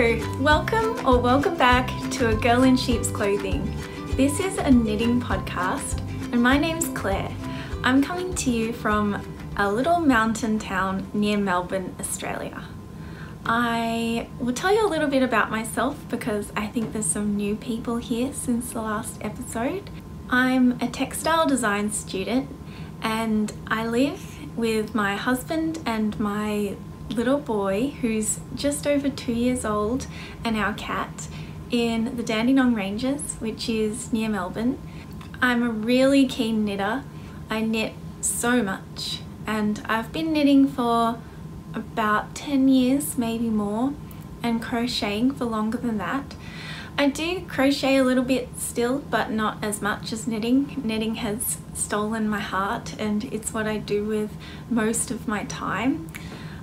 Hello, welcome back to A Girl in Sheep's Clothing. This is a knitting podcast and my name's Claire. I'm coming to you from a little mountain town near Melbourne, Australia. I will tell you a little bit about myself because I think there's some new people here since the last episode. I'm a textile design student and I live with my husband and my little boy who's just over 2 years old and our cat in the Dandenong Ranges, which is near Melbourne. I'm a really keen knitter. I knit so much and I've been knitting for about 10 years, maybe more, and crocheting for longer than that. I do crochet a little bit still, but not as much as knitting. Knitting has stolen my heart and it's what I do with most of my time.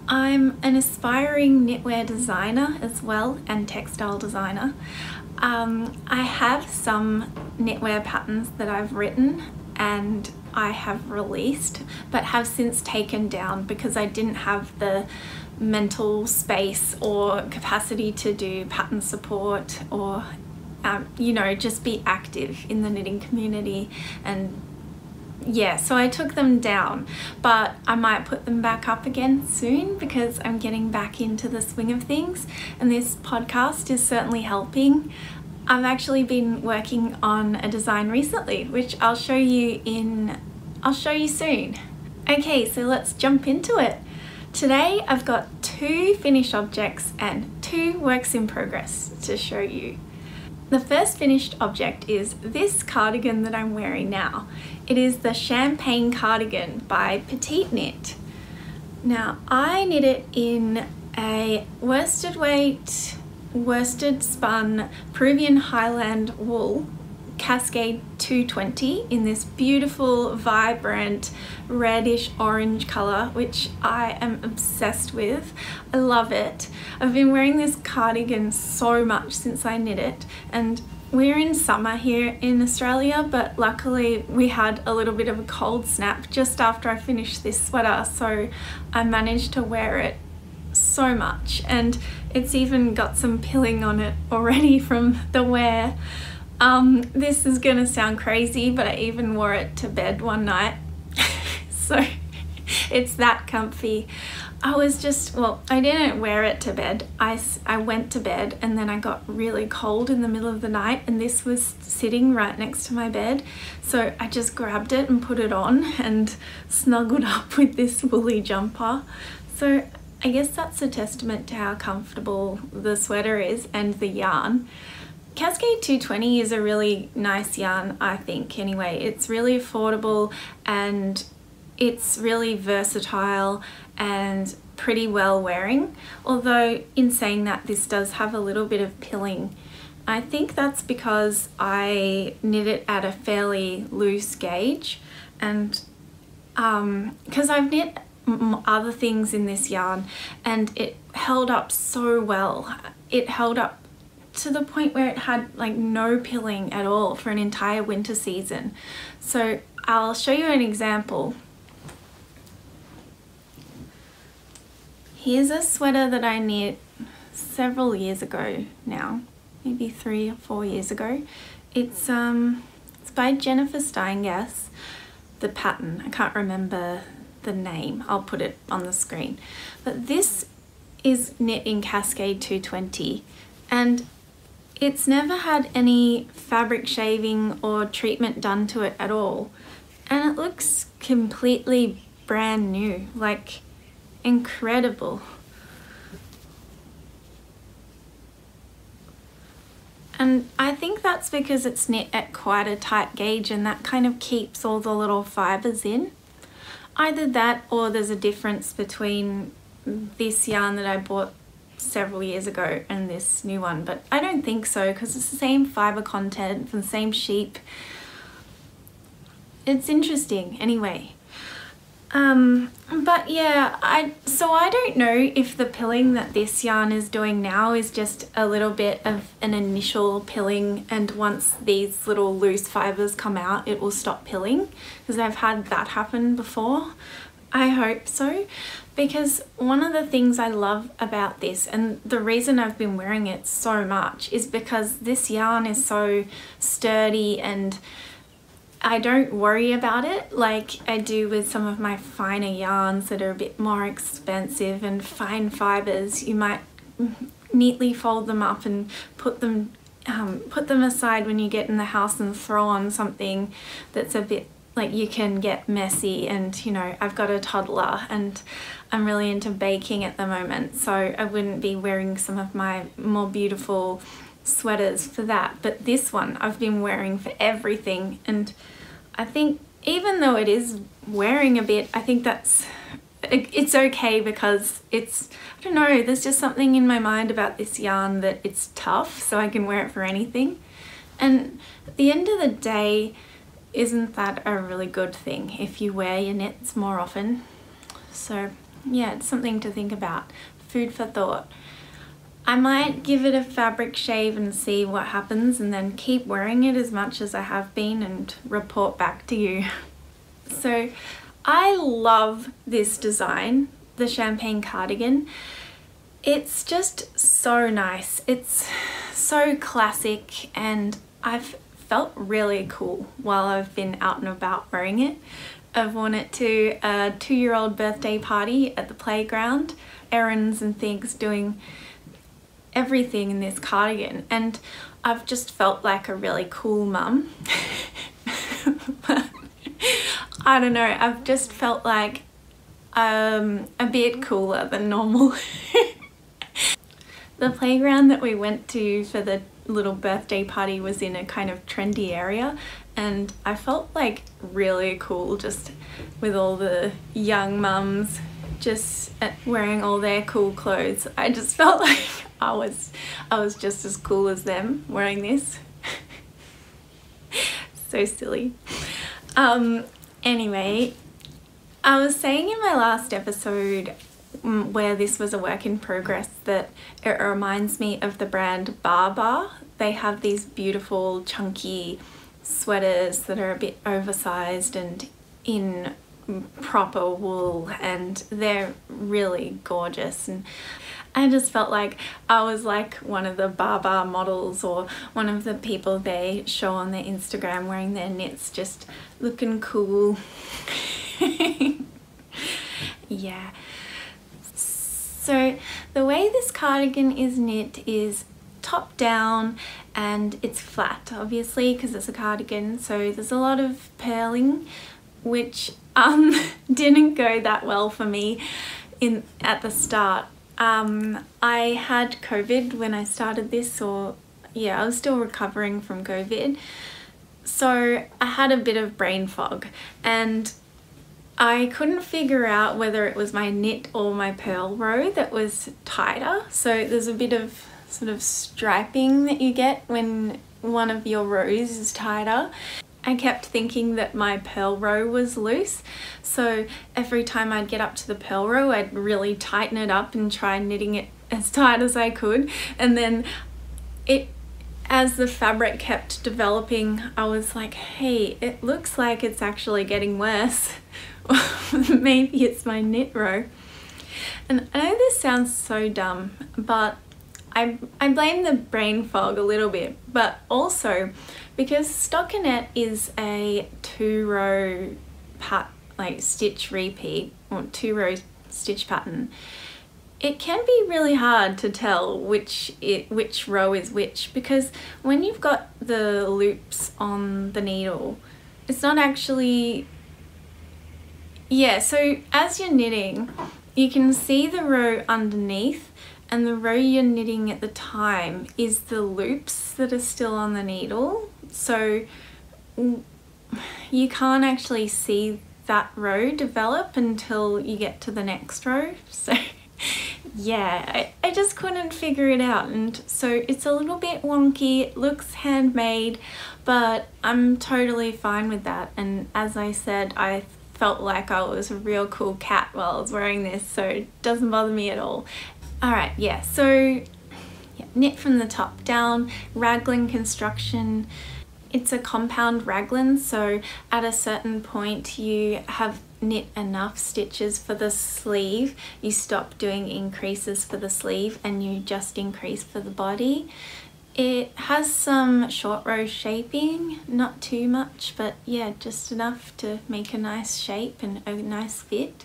I'm an aspiring knitwear designer as well and textile designer. I have some knitwear patterns that I've written and I have released but have since taken down because I didn't have the mental space or capacity to do pattern support or just be active in the knitting community. And yeah, so I took them down, but I might put them back up again soon because I'm getting back into the swing of things and this podcast is certainly helping. I've actually been working on a design recently, which I'll show you soon. Okay, so let's jump into it. Today I've got 2 finished objects and 2 works in progress to show you. The first finished object is this cardigan that I'm wearing now. It is the Champagne cardigan by Petite Knit. Now I knit it in a worsted weight, worsted spun Peruvian Highland wool Cascade 220 in this beautiful vibrant reddish orange color, which I am obsessed with. I love it. I've been wearing this cardigan so much since I knit it, and we're in summer here in Australia, but luckily we had a little bit of a cold snap just after I finished this sweater, so I managed to wear it so much, and it's even got some pilling on it already from the wear. This is gonna sound crazy, but I even wore it to bed one night. So it's that comfy. I didn't wear it to bed. I went to bed and then I got really cold in the middle of the night and this was sitting right next to my bed. So I just grabbed it and put it on and snuggled up with this woolly jumper. So I guess that's a testament to how comfortable the sweater is and the yarn. Cascade 220 is a really nice yarn, I think, anyway. It's really affordable and it's really versatile and pretty well wearing. Although in saying that, this does have a little bit of pilling. I think that's because I knit it at a fairly loose gauge, and because I've knit other things in this yarn and it held up so well. It held up to the point where it had like no pilling at all for an entire winter season. So I'll show you an example. Here's a sweater that I knit several years ago now, maybe 3 or 4 years ago. It's by Jennifer Steingass. The pattern, I can't remember the name, I'll put it on the screen. But this is knit in Cascade 220 and it's never had any fabric shaving or treatment done to it at all. And it looks completely brand new, like incredible. And I think that's because it's knit at quite a tight gauge and that kind of keeps all the little fibers in. Either that or there's a difference between this yarn that I bought several years ago and this new one, but I don't think so because it's the same fiber content from the same sheep. It's interesting anyway. But yeah, I don't know if the pilling that this yarn is doing now is just a little bit of an initial pilling and once these little loose fibers come out it will stop pilling, because I've had that happen before. I hope so, because one of the things I love about this, and the reason I've been wearing it so much, is because this yarn is so sturdy and I don't worry about it like I do with some of my finer yarns that are a bit more expensive and fine fibers. You might neatly fold them up and put them aside when you get in the house and throw on something that's a bit like you can get messy. And you know, I've got a toddler and I'm really into baking at the moment, so I wouldn't be wearing some of my more beautiful sweaters for that. But this one I've been wearing for everything, and I think even though it is wearing a bit, I think it's okay, because it's, I don't know, there's just something in my mind about this yarn that it's tough, so I can wear it for anything. And at the end of the day, isn't that a really good thing if you wear your knits more often? So yeah, it's something to think about. Food for thought. I might give it a fabric shave and see what happens, and then keep wearing it as much as I have been and report back to you. So I love this design, the champagne cardigan. It's just so nice. It's so classic, and I've felt really cool while I've been out and about wearing it. I've worn it to a 2-year-old birthday party at the playground, errands and things, doing everything in this cardigan, and I've just felt like a really cool mum. I don't know, I've just felt like a bit cooler than normal. The playground that we went to for the little birthday party was in a kind of trendy area, and I felt like really cool just with all the young mums just wearing all their cool clothes. I just felt like I was just as cool as them wearing this. So silly. Anyway, I was saying in my last episode where this was a work in progress that it reminds me of the brand Barbar. They have these beautiful chunky sweaters that are a bit oversized and in proper wool, and they're really gorgeous. And I just felt like I was like one of the Barbar models, or one of the people they show on their Instagram wearing their knits, just looking cool. Yeah. So the way this cardigan is knit is top down, and it's flat obviously because it's a cardigan, so there's a lot of purling, which didn't go that well for me at the start. I had COVID when I started this, or yeah, I was still recovering from COVID, so I had a bit of brain fog and I couldn't figure out whether it was my knit or my purl row that was tighter. So there's a bit of sort of striping that you get when one of your rows is tighter. I kept thinking that my purl row was loose, so every time I'd get up to the purl row I'd really tighten it up and try knitting it as tight as I could, and then as the fabric kept developing I was like, hey, it looks like it's actually getting worse. Maybe it's my knit row. And I know this sounds so dumb, but I blame the brain fog a little bit, but also because stockinette is a 2-row stitch repeat, or 2-row stitch pattern, it can be really hard to tell which row is which, because when you've got the loops on the needle, it's not actually, yeah, so as you're knitting you can see the row underneath, and the row you're knitting at the time is the loops that are still on the needle, so you can't actually see that row develop until you get to the next row. So yeah, I just couldn't figure it out, and so it's a little bit wonky. It looks handmade, but I'm totally fine with that, and as I said, I felt like I was a real cool cat while I was wearing this, so it doesn't bother me at all. Alright, yeah, so yeah, knit from the top down, raglan construction. It's a compound raglan, so at a certain point you have knit enough stitches for the sleeve, you stop doing increases for the sleeve and you just increase for the body. It has some short row shaping, not too much, but yeah, just enough to make a nice shape and a nice fit.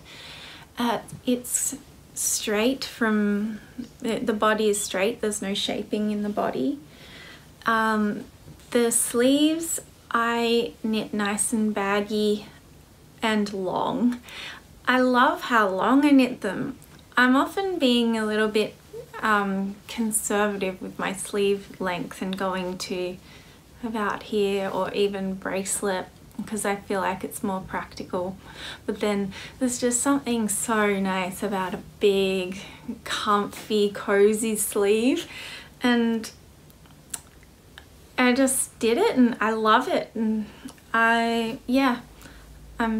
It's straight from, the body is straight, there's no shaping in the body. The sleeves I knit nice and baggy and long. I love how long I knit them. I'm often being a little bit conservative with my sleeve length and going to about here or even bracelet because I feel like it's more practical. But then there's just something so nice about a big, comfy, cozy sleeve, and I just did it and I love it, and I'm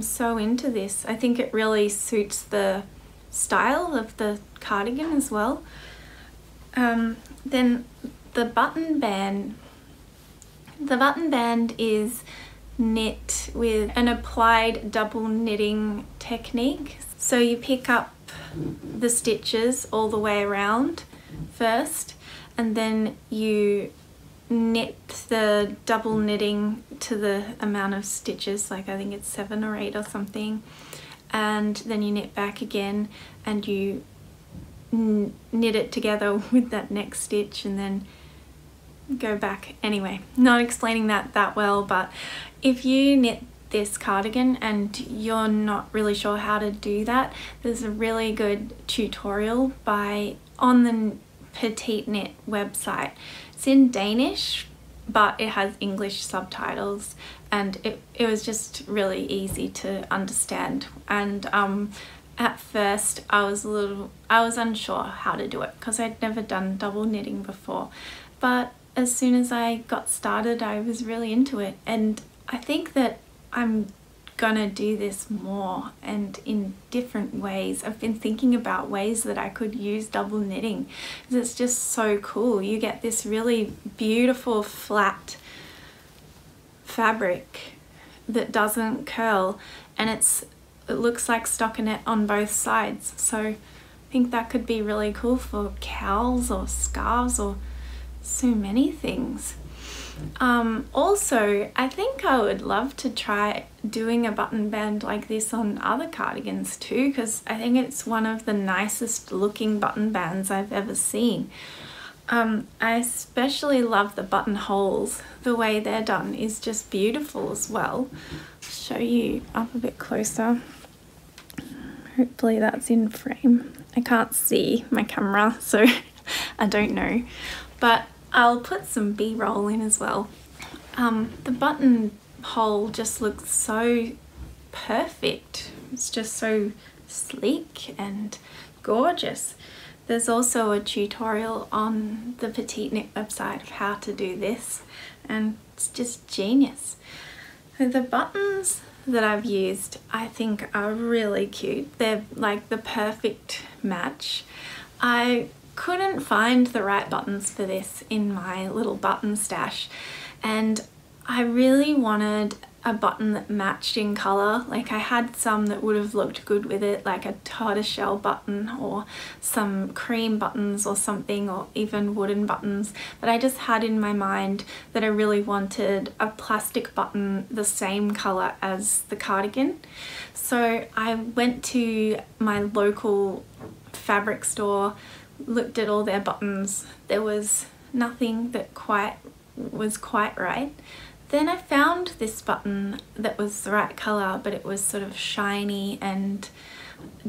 so into this. I think it really suits the style of the cardigan as well. Then the button band is knit with an applied double knitting technique. So you pick up the stitches all the way around first, and then you knit the double knitting to the amount of stitches, like I think it's 7 or 8 or something, and then you knit back again and you knit it together with that next stitch and then go back. Anyway, not explaining that well, but if you knit this cardigan and you're not really sure how to do that, there's a really good tutorial on the Petite Knit website. It's in Danish, but it has English subtitles, and it was just really easy to understand. And at first I was unsure how to do it because I'd never done double knitting before, but as soon as I got started I was really into it, and I think that I'm gonna do this more and in different ways. I've been thinking about ways that I could use double knitting because it's just so cool. You get this really beautiful flat fabric that doesn't curl, and it looks like stockinette on both sides. So I think that could be really cool for cowls or scarves or so many things. Also, I think I would love to try doing a button band like this on other cardigans too, because I think it's one of the nicest looking button bands I've ever seen. I especially love the buttonholes. The way they're done is just beautiful as well. I'll show you up a bit closer. Hopefully that's in frame. I can't see my camera, so I don't know, but I'll put some B-roll in as well. The buttonhole just looks so perfect. It's just so sleek and gorgeous. There's also a tutorial on the Petite Knit website of how to do this, and it's just genius. The buttons that I've used I think are really cute. They're like the perfect match. I couldn't find the right buttons for this in my little button stash, and I really wanted a button that matched in colour. Like I had some that would have looked good with it, like a tortoiseshell button or some cream buttons or something, or even wooden buttons, but I just had in my mind that I really wanted a plastic button the same colour as the cardigan. So I went to my local fabric store, looked at all their buttons. There was nothing that was quite right. Then I found this button that was the right colour, but it was sort of shiny and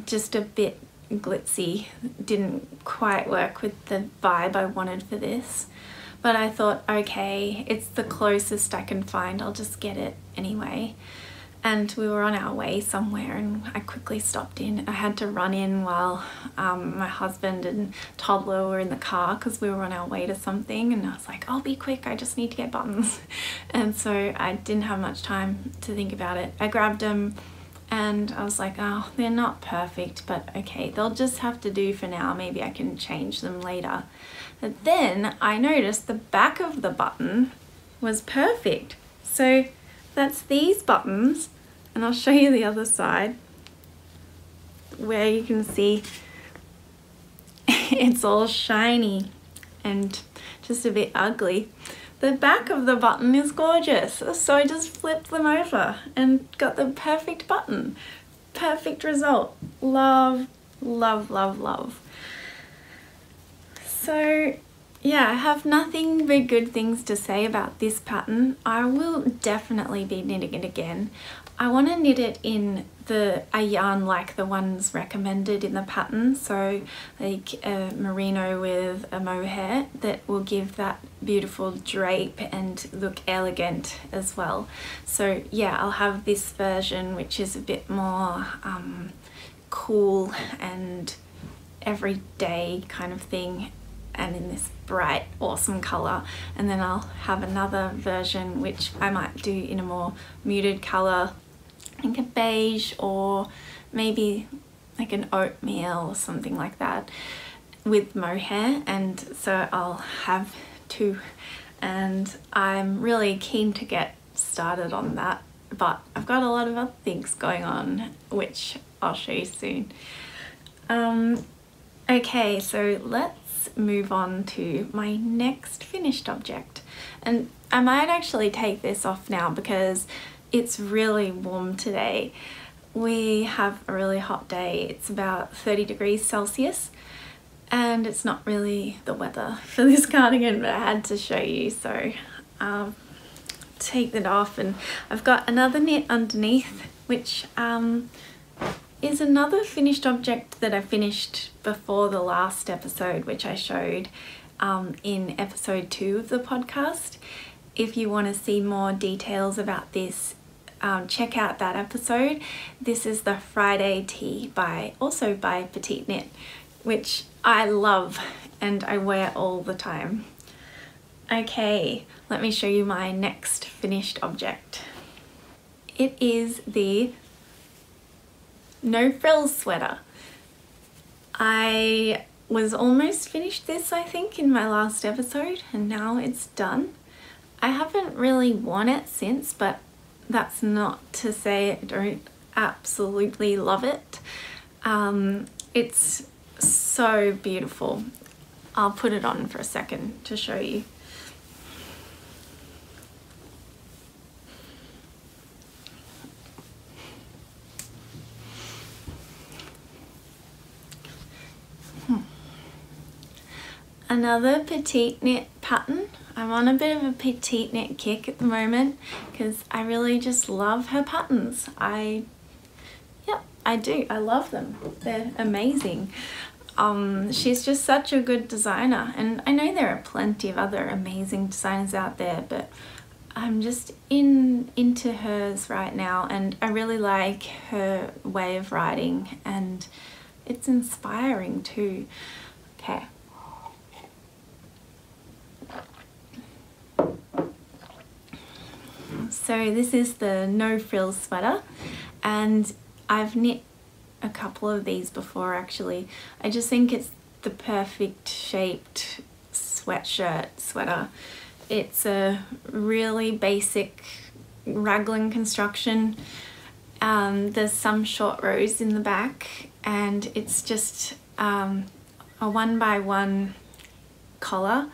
just a bit glitzy. Didn't quite work with the vibe I wanted for this. But I thought, okay, it's the closest I can find, I'll just get it anyway. And we were on our way somewhere and I quickly stopped in. I had to run in while my husband and toddler were in the car because we were on our way to something, and I was like, I'll be quick, I just need to get buttons. And so I didn't have much time to think about it. I grabbed them and I was like, oh, they're not perfect, but okay, they'll just have to do for now. Maybe I can change them later. But then I noticed the back of the button was perfect. So that's these buttons, and I'll show you the other side where you can see it's all shiny and just a bit ugly. The back of the button is gorgeous, so I just flipped them over and got the perfect button. Perfect result. Love, love, love, love. So yeah, I have nothing but good things to say about this pattern. I will definitely be knitting it again. I want to knit it in a yarn like the ones recommended in the pattern, so like a merino with a mohair that will give that beautiful drape and look elegant as well. So yeah, I'll have this version which is a bit more cool and everyday kind of thing, and in this bright awesome colour, and then I'll have another version which I might do in a more muted colour, like a beige or maybe like an oatmeal or something like that with mohair. And so I'll have two, and I'm really keen to get started on that, but I've got a lot of other things going on which I'll show you soon. Okay, so let's move on to my next finished object, and I might actually take this off now because it's really warm today. We have a really hot day. It's about 30 degrees Celsius, and it's not really the weather for this cardigan, but I had to show you, so take that off. And I've got another knit underneath, which is another finished object that I finished before the last episode, which I showed in episode 2 of the podcast. If you want to see more details about this, check out that episode. This is the Friday tee also by Petite Knit, which I love and I wear all the time. Okay, let me show you my next finished object. It is the No Frills sweater. I was almost finished this, I think, in my last episode, and now it's done. I haven't really worn it since, but that's not to say I don't absolutely love it. It's so beautiful. I'll put it on for a second to show you. Another Petite Knit pattern. I'm on a bit of a Petite Knit kick at the moment because I really just love her patterns. I do. I love them. They're amazing. She's just such a good designer, and I know there are plenty of other amazing designers out there, but I'm just into hers right now, and I really like her way of writing, and it's inspiring too. Okay. So this is the No Frills sweater, and I've knit a couple of these before actually. I just think it's the perfect shaped sweatshirt sweater. It's a really basic raglan construction. There's some short rows in the back, and it's just a 1x1 collar,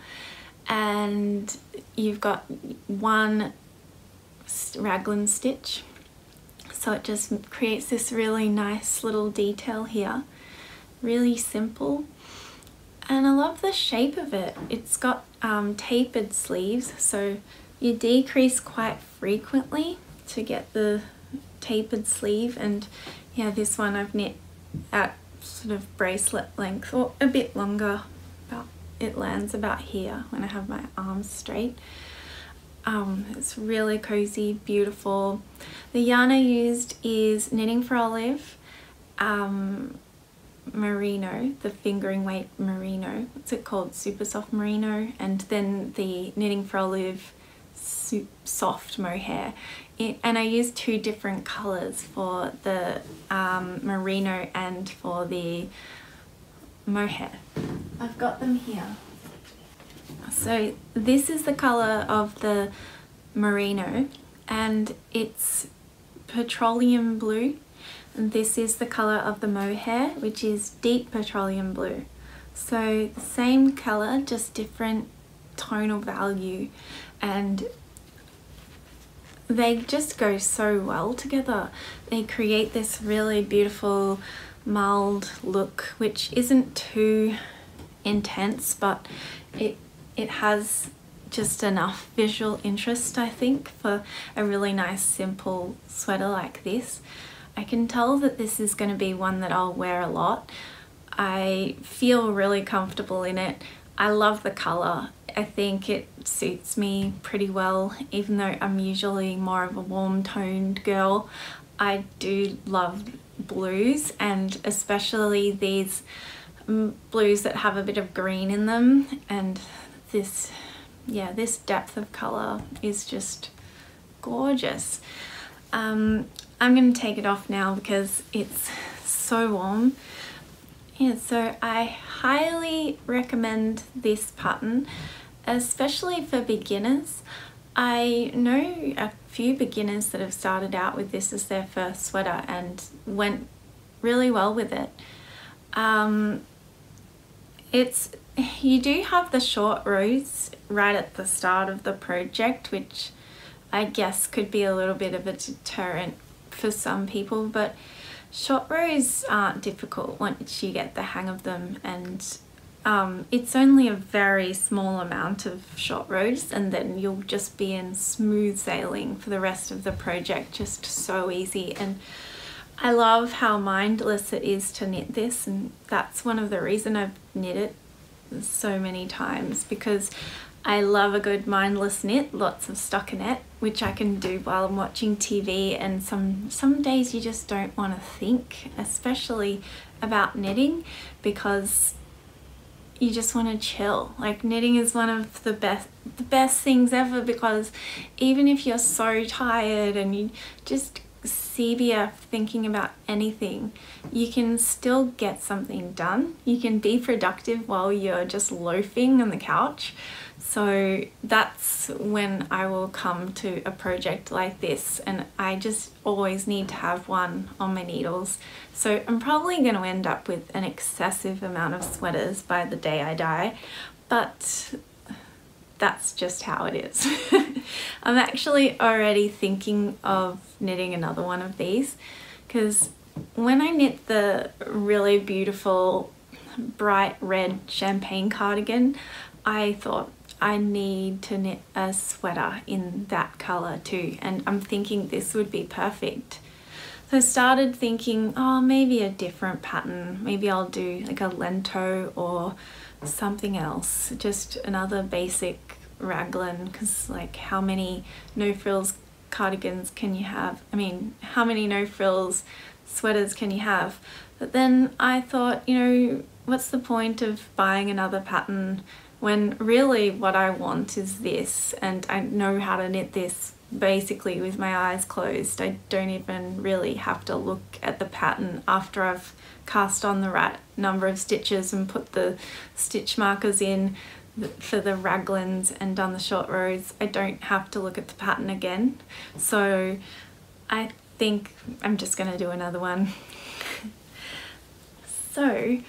and you've got one raglan stitch, so it just creates this really nice little detail here. Really simple, and I love the shape of it. It's got tapered sleeves, so you decrease quite frequently to get the tapered sleeve. And yeah, this one I've knit at sort of bracelet length, or a bit longer. It lands about here when I have my arms straight. It's really cozy, beautiful. The yarn I used is Knitting for Olive merino, the fingering weight merino. What's it called? Super soft merino, and then the Knitting for Olive soft mohair. And I used 2 different colours for the merino and for the mohair. I've got them here. So this is the colour of the merino, and it's petroleum blue. And this is the color of the mohair, which is deep petroleum blue. So the same color, just different tonal value, and they just go so well together. They create this really beautiful mild look, which isn't too intense, but it has just enough visual interest, I think, for a really nice simple sweater like this. I can tell that this is going to be one that I'll wear a lot. I feel really comfortable in it. I love the colour. I think it suits me pretty well, even though I'm usually more of a warm toned girl. I do love blues, and especially these blues that have a bit of green in them, and this depth of colour is just gorgeous. I'm going to take it off now because it's so warm. Yeah, so I highly recommend this pattern, especially for beginners. I know a few beginners that have started out with this as their first sweater and went really well with it. You do have the short rows right at the start of the project, which I guess could be a little bit of a deterrent for some people, but short rows aren't difficult once you get the hang of them, and it's only a very small amount of short rows, and then you'll just be in smooth sailing for the rest of the project, just so easy. And I love how mindless it is to knit this, and that's one of the reasons I've knit it so many times, because I love a good mindless knit, lots of stockinette, which I can do while I'm watching TV, and some days you just don't want to think, especially about knitting, because you just want to chill. Like, knitting is one of the best things ever, because even if you're so tired and you just CBF thinking about anything, you can still get something done. You can be productive while you're just loafing on the couch. So that's when I will come to a project like this, and I just always need to have one on my needles. So I'm probably going to end up with an excessive amount of sweaters by the day I die, but that's just how it is. I'm actually already thinking of knitting another one of these, because when I knit the really beautiful bright red champagne cardigan, I thought I need to knit a sweater in that colour too, and I'm thinking this would be perfect. So I started thinking, oh, maybe a different pattern. Maybe I'll do like a lento or something else, just another basic raglan, because like, how many no frills cardigans can you have? I mean, how many no frills sweaters can you have? But then I thought, you know, what's the point of buying another pattern when really what I want is this, and I know how to knit this basically with my eyes closed. I don't even really have to look at the pattern after I've cast on the right number of stitches and put the stitch markers in for the raglans and done the short rows. I don't have to look at the pattern again. So I think I'm just going to do another one. So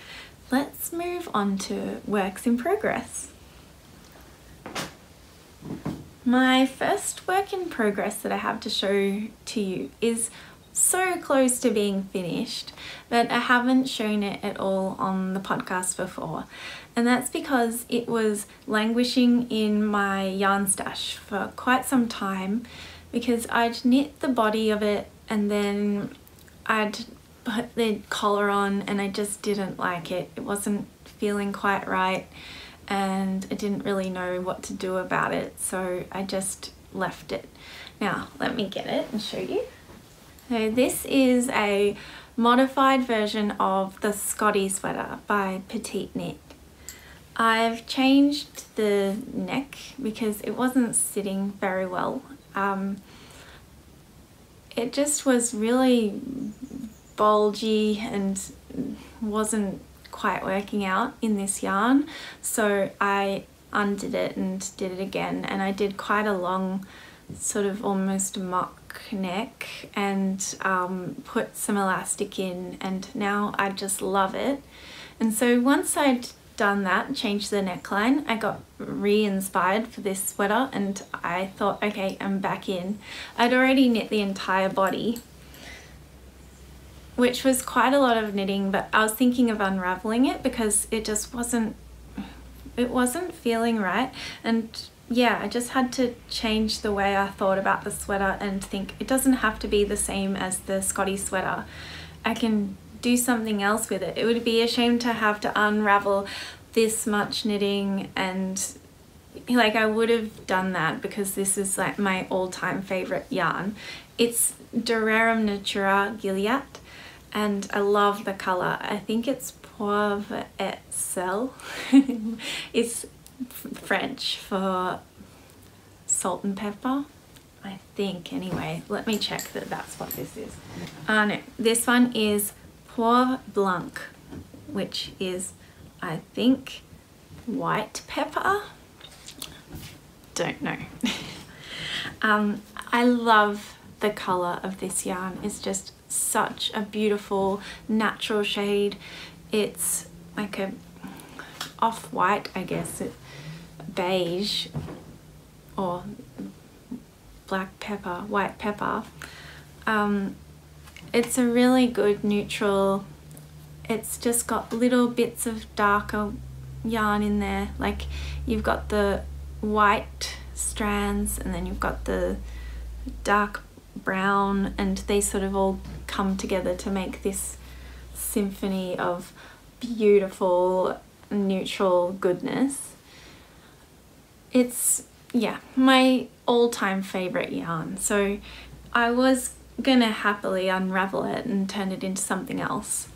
let's move on to works in progress. My first work in progress that I have to show to you is so close to being finished, but I haven't shown it at all on the podcast before. And that's because it was languishing in my yarn stash for quite some time, because I'd knit the body of it and then I'd put the collar on and I just didn't like it. It wasn't feeling quite right, and I didn't really know what to do about it, so I just left it. Now let me get it and show you. So this is a modified version of the Scotty sweater by Petite Knit. I've changed the neck because it wasn't sitting very well. It just was really bulgy and wasn't quite working out in this yarn, so I undid it and did it again, and I did quite a long sort of almost mock neck and put some elastic in, and now I just love it. And so once I'd done that, changed the neckline, I got re-inspired for this sweater and I thought, okay, I'm back in. I'd already knit the entire body, which was quite a lot of knitting, but I was thinking of unraveling it because it just wasn't feeling right. And yeah, I just had to change the way I thought about the sweater and think it doesn't have to be the same as the Scotty sweater. I can do something else with it. It would be a shame to have to unravel this much knitting, and like I would have done that because this is like my all-time favorite yarn. It's Durerum Natura Gilead and I love the color. I think it's Poivre et Sel. It's French for salt and pepper, I think. Anyway, let me check that that's what this is. No, this one is Poivre Blanc, which is, I think, white pepper. Don't know. I love the color of this yarn. It's just such a beautiful natural shade. It's like a off-white, I guess, beige or black pepper, white pepper. It's a really good neutral. It's just got little bits of darker yarn in there, like you've got the white strands and then you've got the dark brown, and they sort of all come together to make this symphony of beautiful neutral goodness. It's, yeah, my all-time favorite yarn, so I was gonna happily unravel it and turn it into something else.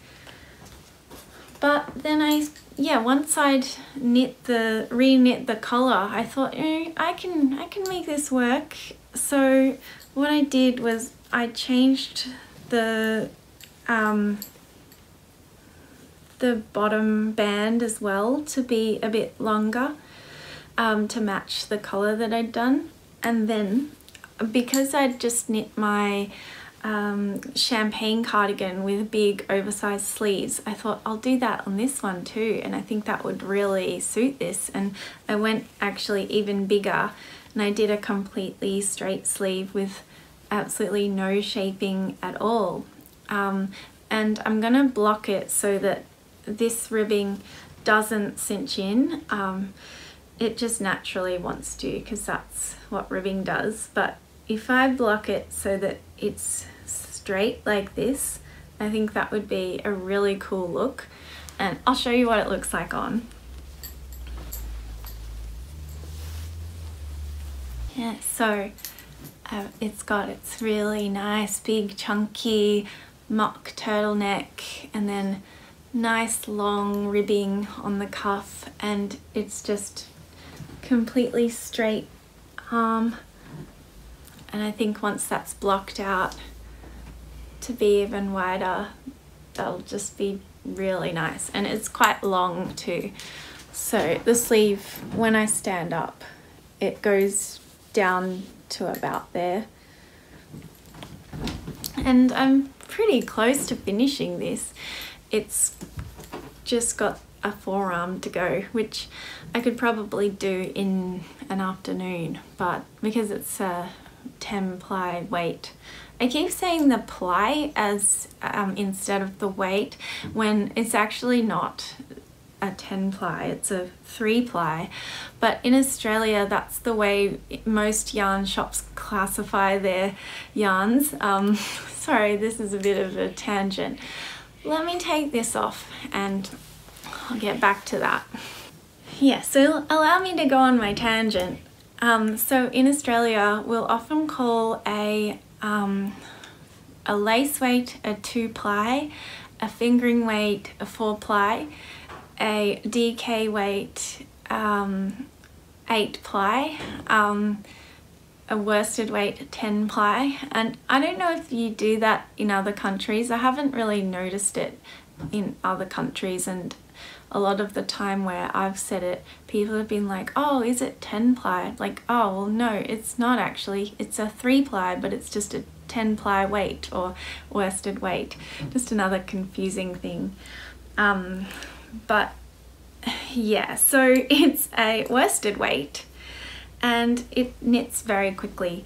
But then once I'd re-knit the collar, I thought, I can make this work. So what I did was I changed the bottom band as well to be a bit longer, to match the collar that I'd done. And then because I'd just knit my champagne cardigan with big oversized sleeves, I thought I'll do that on this one too, and I think that would really suit this. And I went actually even bigger, and I did a completely straight sleeve with absolutely no shaping at all. And I'm gonna block it so that this ribbing doesn't cinch in. It just naturally wants to, because that's what ribbing does. But if I block it so that it's straight like this, I think that would be a really cool look, and I'll show you what it looks like on. Yeah, so it's got its really nice big chunky mock turtleneck and then nice long ribbing on the cuff, and it's just completely straight arm. And I think once that's blocked out to be even wider, that'll just be really nice. And it's quite long too. So the sleeve, when I stand up, it goes down to about there. And I'm pretty close to finishing this. It's just got a forearm to go, which I could probably do in an afternoon, but because it's a 10 ply weight, I keep saying the ply as instead of the weight, when it's actually not a 10 ply, it's a 3 ply. But in Australia, that's the way most yarn shops classify their yarns. Sorry, this is a bit of a tangent. Let me take this off and I'll get back to that. Yeah, so allow me to go on my tangent. So in Australia, we'll often call a lace weight a 2 ply, a fingering weight a 4 ply, a DK weight 8 ply, a worsted weight 10 ply. And I don't know if you do that in other countries. I haven't really noticed it in other countries, and a lot of the time where I've said it, people have been like, oh, is it 10 ply? Like, oh, well, no, it's not actually. It's a 3 ply, but it's just a 10 ply weight or worsted weight. Just another confusing thing. But yeah, so it's a worsted weight and it knits very quickly.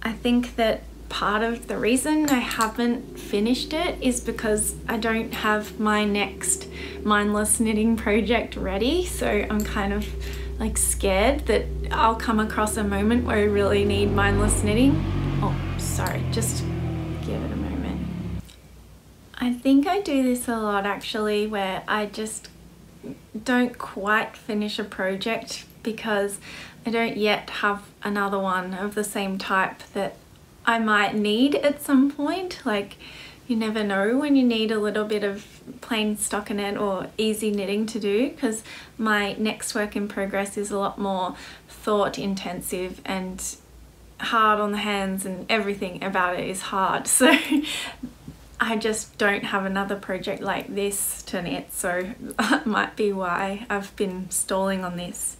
I think that part of the reason I haven't finished it is because I don't have my next mindless knitting project ready, so I'm kind of like scared that I'll come across a moment where I really need mindless knitting. Oh, sorry, just give it a moment. I think I do this a lot actually, where I just don't quite finish a project because I don't yet have another one of the same type that I might need at some point. Like, you never know when you need a little bit of plain stockinette or easy knitting to do, because my next work in progress is a lot more thought intensive and hard on the hands, and everything about it is hard. So I just don't have another project like this to knit, so that might be why I've been stalling on this.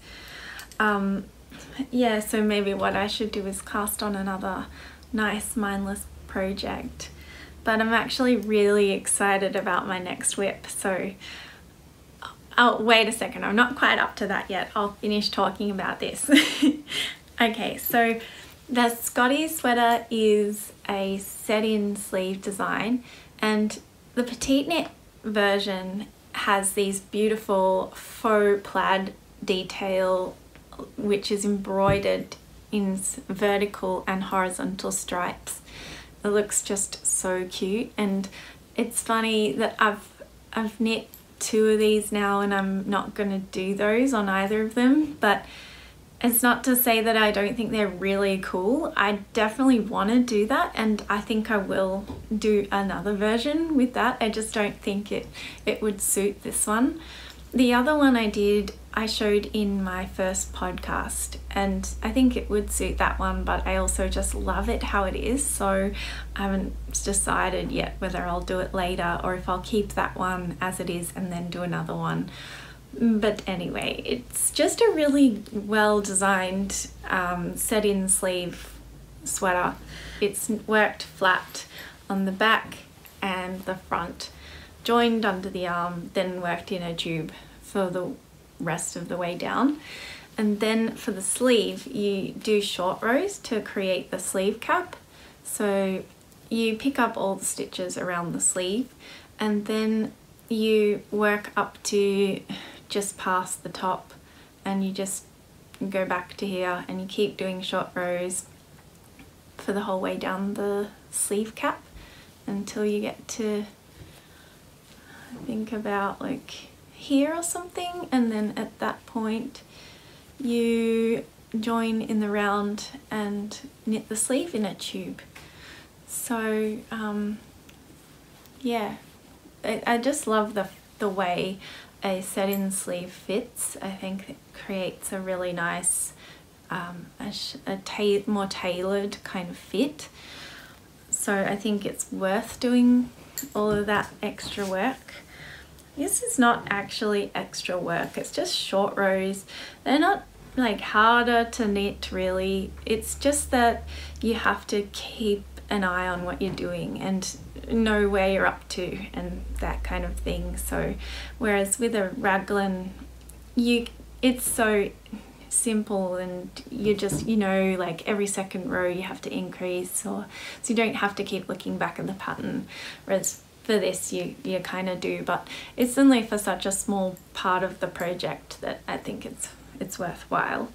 Yeah, so maybe what I should do is cast on another nice mindless project. But I'm actually really excited about my next WIP, so wait a second, I'm not quite up to that yet. I'll finish talking about this. Okay, so the Scotty sweater is a set-in sleeve design, and the Petite Knit version has these beautiful faux plaid detail which is embroidered in vertical and horizontal stripes. It looks just so cute, and it's funny that I've knit 2 of these now and I'm not going to do those on either of them, but it's not to say that I don't think they're really cool. I definitely want to do that, and I think I will do another version with that. I just don't think it would suit this one. The other one I showed in my first podcast, and I think it would suit that one, but I also just love it how it is, so I haven't decided yet whether I'll do it later or if I'll keep that one as it is and then do another one. But anyway, it's just a really well designed set-in sleeve sweater. It's worked flat on the back and the front, joined under the arm, then worked in a tube for the rest of the way down. And then for the sleeve, you do short rows to create the sleeve cap. So you pick up all the stitches around the sleeve, and then you work up to just past the top, and you just go back to here, and you keep doing short rows for the whole way down the sleeve cap until you get to, I think, about like here or something, and then at that point you join in the round and knit the sleeve in a tube. So yeah, I just love the way a set-in sleeve fits. I think it creates a really nice more tailored kind of fit. So I think it's worth doing all of that extra work. This is not actually extra work, it's just short rows. They're not like harder to knit really, it's just that you have to keep an eye on what you're doing and know where you're up to and that kind of thing. So whereas with a raglan, it's so simple, and you know, like every second row you have to increase, or so you don't have to keep looking back at the pattern, whereas for this you kind of do. But it's only for such a small part of the project that I think it's worthwhile.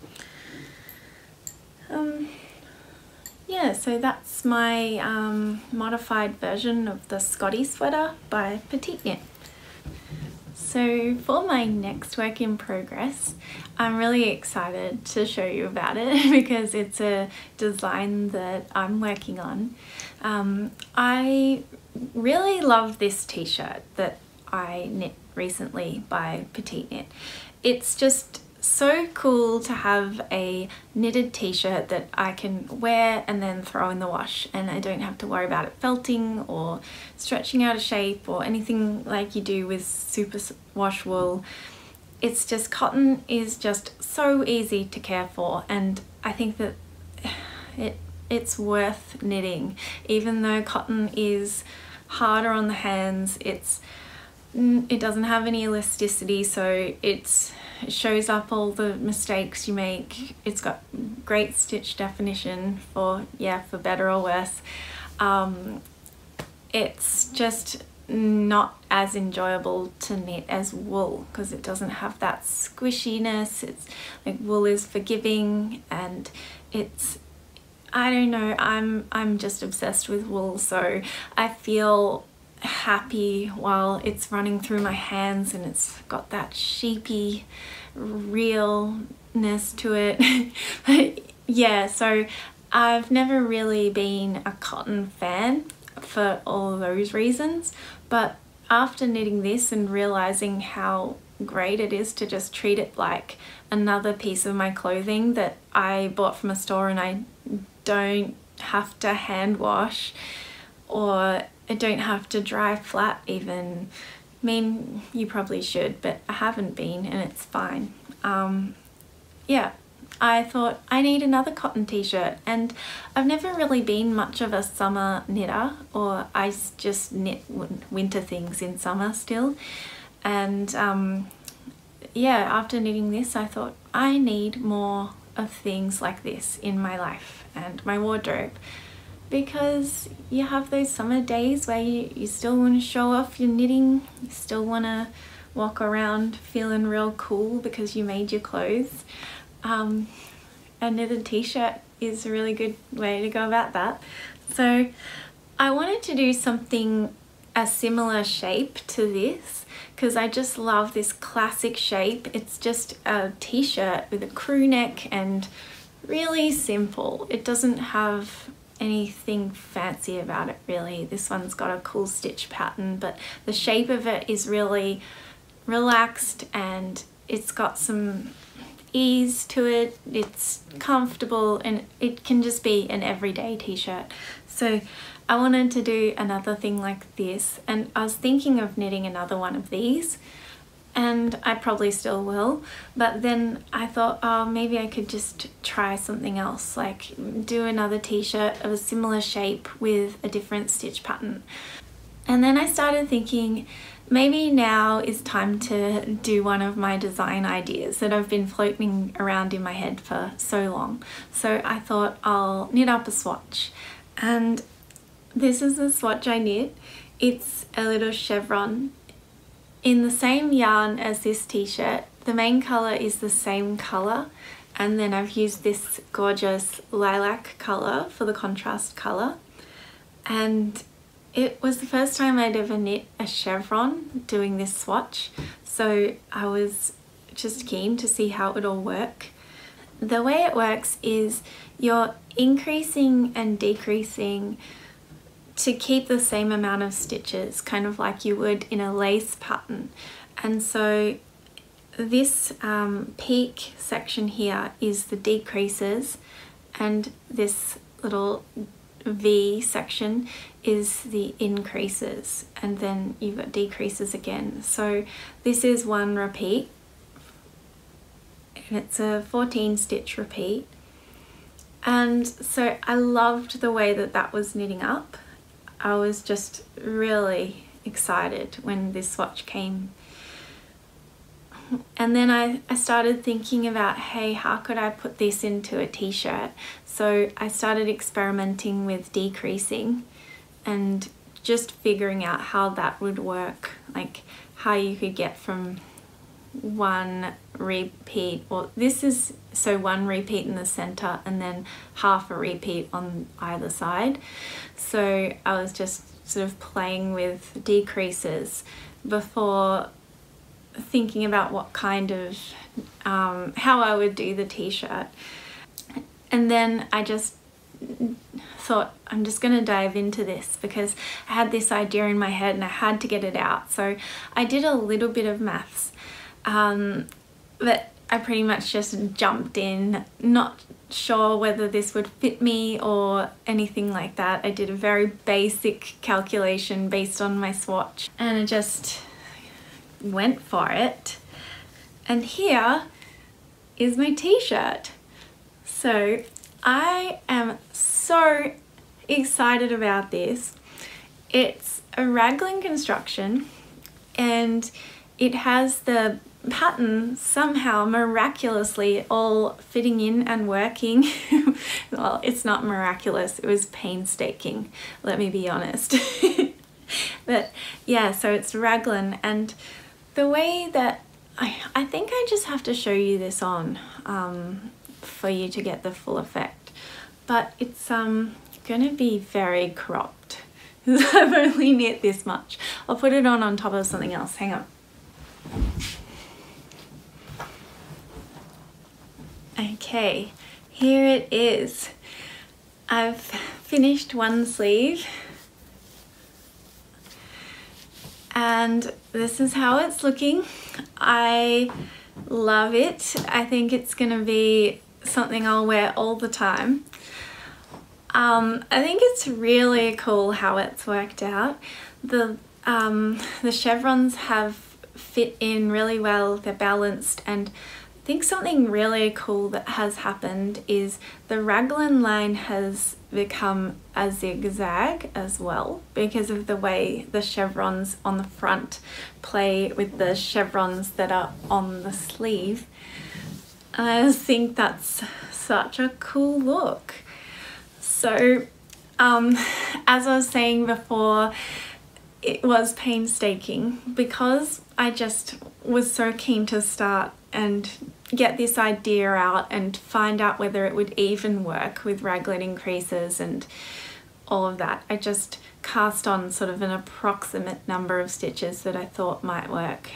Yeah, so that's my modified version of the Scotty sweater by Petite Knit. So for my next work in progress, I'm really excited to show you about it because it's a design that I'm working on. I really love this t-shirt that I knit recently by Petite Knit. It's just so cool to have a knitted t-shirt that I can wear and then throw in the wash, and I don't have to worry about it felting or stretching out of shape or anything like you do with super wash wool. It's just, cotton is just so easy to care for, and I think that it's worth knitting. Even though cotton is harder on the hands, it doesn't have any elasticity, so it shows up all the mistakes you make. It's got great stitch definition for better or worse. It's just not as enjoyable to knit as wool because it doesn't have that squishiness. It's like, wool is forgiving, and I don't know, I'm just obsessed with wool, so I feel happy while it's running through my hands, and it's got that sheepy realness to it. Yeah, so I've never really been a cotton fan for all those reasons, but after knitting this and realizing how great it is to just treat it like another piece of my clothing that I bought from a store, and I don't have to hand wash, or I don't have to dry flat even. I mean, you probably should, but I haven't been, and it's fine. Yeah, I thought I need another cotton t-shirt, and I've never really been much of a summer knitter, or I just knit winter things in summer still. And yeah, after knitting this, I thought I need more of things like this in my life and my wardrobe, because you have those summer days where you still want to show off your knitting, you still want to walk around feeling real cool because you made your clothes. A knitted t-shirt is a really good way to go about that. So I wanted to do something a similar shape to this because I just love this classic shape. It's just a t-shirt with a crew neck and really simple. It doesn't have anything fancy about it really. This one's got a cool stitch pattern, but the shape of it is really relaxed and it's got some ease to it. It's comfortable and it can just be an everyday t-shirt. So I wanted to do another thing like this, and I was thinking of knitting another one of these, and I probably still will, but then I thought, oh, maybe I could just try something else, like do another t-shirt of a similar shape with a different stitch pattern. And then I started thinking, maybe now is time to do one of my design ideas that have been floating around in my head for so long. So I thought I'll knit up a swatch, and this is the swatch I knit. It's a little chevron in the same yarn as this t-shirt. The main colour is the same colour, and then I've used this gorgeous lilac colour for the contrast colour. And it was the first time I'd ever knit a chevron doing this swatch, so I was just keen to see how it would all work. The way it works is you're increasing and decreasing to keep the same amount of stitches, kind of like you would in a lace pattern. And so this peak section here is the decreases, and this little V section is the increases, and then you've got decreases again. So this is one repeat, and it's a 14 stitch repeat. And so I loved the way that that was knitting up. I was just really excited when this swatch came. And then I started thinking about, hey, how could I put this into a t-shirt? So I started experimenting with decreasing and just figuring out how that would work, like how you could get from one repeat, or this is, so one repeat in the center and then half a repeat on either side. So I was just sort of playing with decreases before thinking about what kind of how I would do the t-shirt. And then I just thought, I'm just going to dive into this because I had this idea in my head and I had to get it out. So I did a little bit of maths, but I pretty much just jumped in, not sure whether this would fit me or anything like that. I did a very basic calculation based on my swatch and I just went for it. And here is my t-shirt. So I am so excited about this. It's a raglan construction and it has the pattern somehow miraculously all fitting in and working. Well, it's not miraculous, it was painstaking, let me be honest. But yeah, so it's raglan, and the way that I think I just have to show you this on for you to get the full effect, but it's gonna be very cropped because I've only knit this much. I'll put it on top of something else. Hang on. Okay, here it is. I've finished one sleeve and this is how it's looking. I love it. I think it's gonna be something I'll wear all the time. I think it's really cool how it's worked out. The chevrons have fit in really well, they're balanced, and I think something really cool that has happened is the raglan line has become a zigzag as well because of the way the chevrons on the front play with the chevrons that are on the sleeve. I just think that's such a cool look. So as I was saying before, it was painstaking because I just was so keen to start and get this idea out and find out whether it would even work with raglan increases and all of that. I just cast on sort of an approximate number of stitches that I thought might work,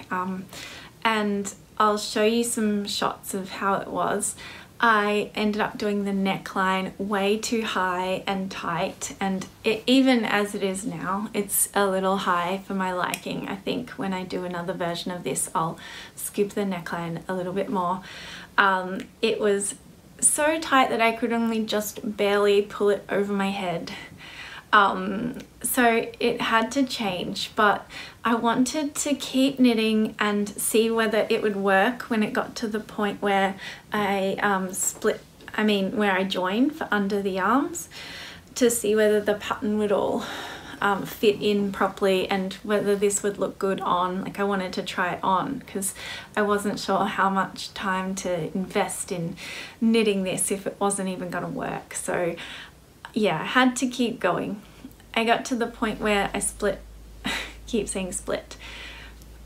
and I'll show you some shots of how it was. I ended up doing the neckline way too high and tight, and even as it is now, it's a little high for my liking. I think when I do another version of this, I'll scoop the neckline a little bit more. It was so tight that I could only just barely pull it over my head. So it had to change, but I wanted to keep knitting and see whether it would work when it got to the point where I where I joined for under the arms, to see whether the pattern would all fit in properly and whether this would look good on. Like, I wanted to try it on because I wasn't sure how much time to invest in knitting this if it wasn't even gonna work. So yeah, I had to keep going. I got to the point where I split, keep saying split,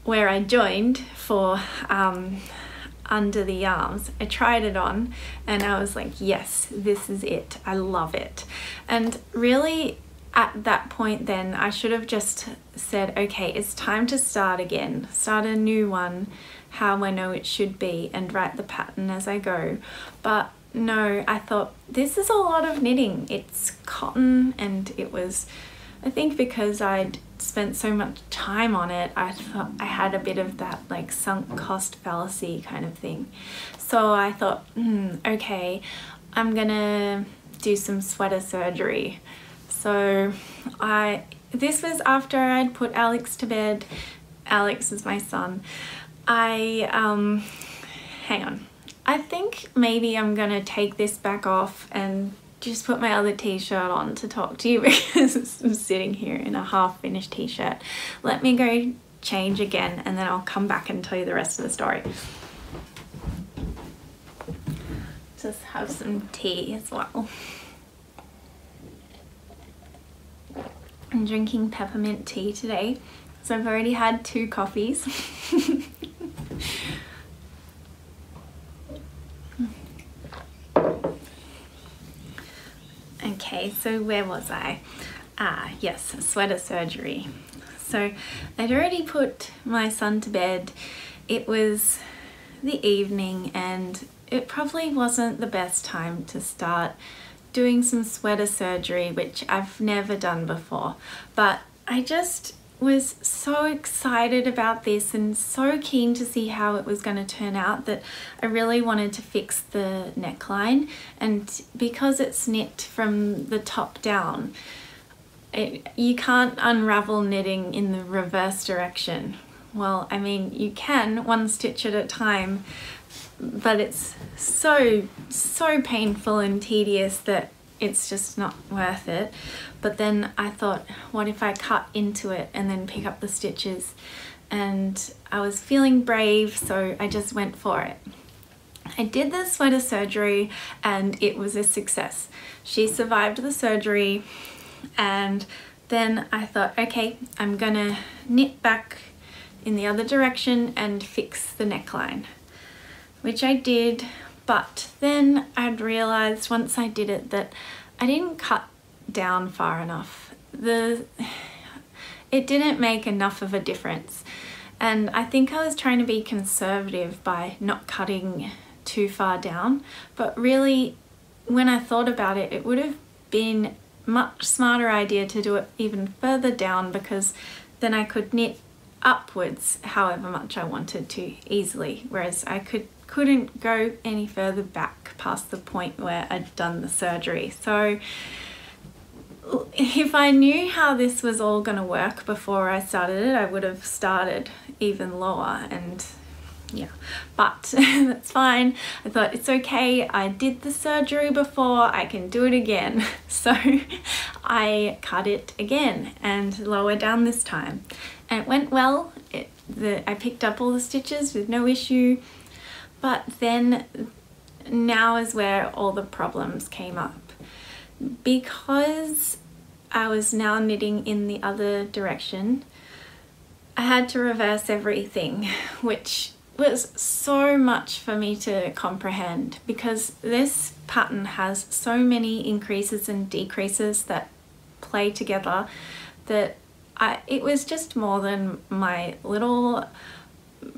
where I joined for under the arms. I tried it on and I was like, yes, this is it. I love it. And really at that point then I should have just said, okay, it's time to start again, start a new one, how I know it should be, and write the pattern as I go. But no, I thought this is a lot of knitting. It's cotton, and it was, I think because I'd spent so much time on it, I thought I had a bit of that like sunk cost fallacy kind of thing. So I thought, okay, I'm gonna do some sweater surgery. So this was after I'd put Alex to bed. Alex is my son. Hang on. I think maybe I'm gonna take this back off and just put my other t-shirt on to talk to you because I'm sitting here in a half-finished t-shirt. Let me go change again and then I'll come back and tell you the rest of the story. Just have some tea as well. I'm drinking peppermint tea today, so I've already had 2 coffees. Okay, so where was I? Yes, sweater surgery. So I'd already put my son to bed. It was the evening and it probably wasn't the best time to start doing some sweater surgery, which I've never done before. But I just was so excited about this and so keen to see how it was going to turn out that I really wanted to fix the neckline. And because it's knit from the top down, you can't unravel knitting in the reverse direction. Well, I mean, you can, one stitch at a time, but it's so painful and tedious that it's just not worth it. But then I thought, what if I cut into it and then pick up the stitches? And I was feeling brave, so I just went for it. I did the sweater surgery and it was a success. She survived the surgery, and then I thought, okay, I'm gonna knit back in the other direction and fix the neckline, which I did. But then I'd realized once I did it that I didn't cut down far enough. It didn't make enough of a difference. And I think I was trying to be conservative by not cutting too far down. But really, when I thought about it, it would have been a much smarter idea to do it even further down, because then I could knit upwards however much I wanted to easily, whereas I couldn't go any further back past the point where I'd done the surgery. So if I knew how this was all going to work before I started it, I would have started even lower, and yeah, but that's fine. I thought it's okay, I did the surgery before, I can do it again. So I cut it again and lower down this time, and it went well. I picked up all the stitches with no issue. But then now is where all the problems came up. Because I was now knitting in the other direction, I had to reverse everything, which was so much for me to comprehend, because this pattern has so many increases and decreases that play together that it was just more than my little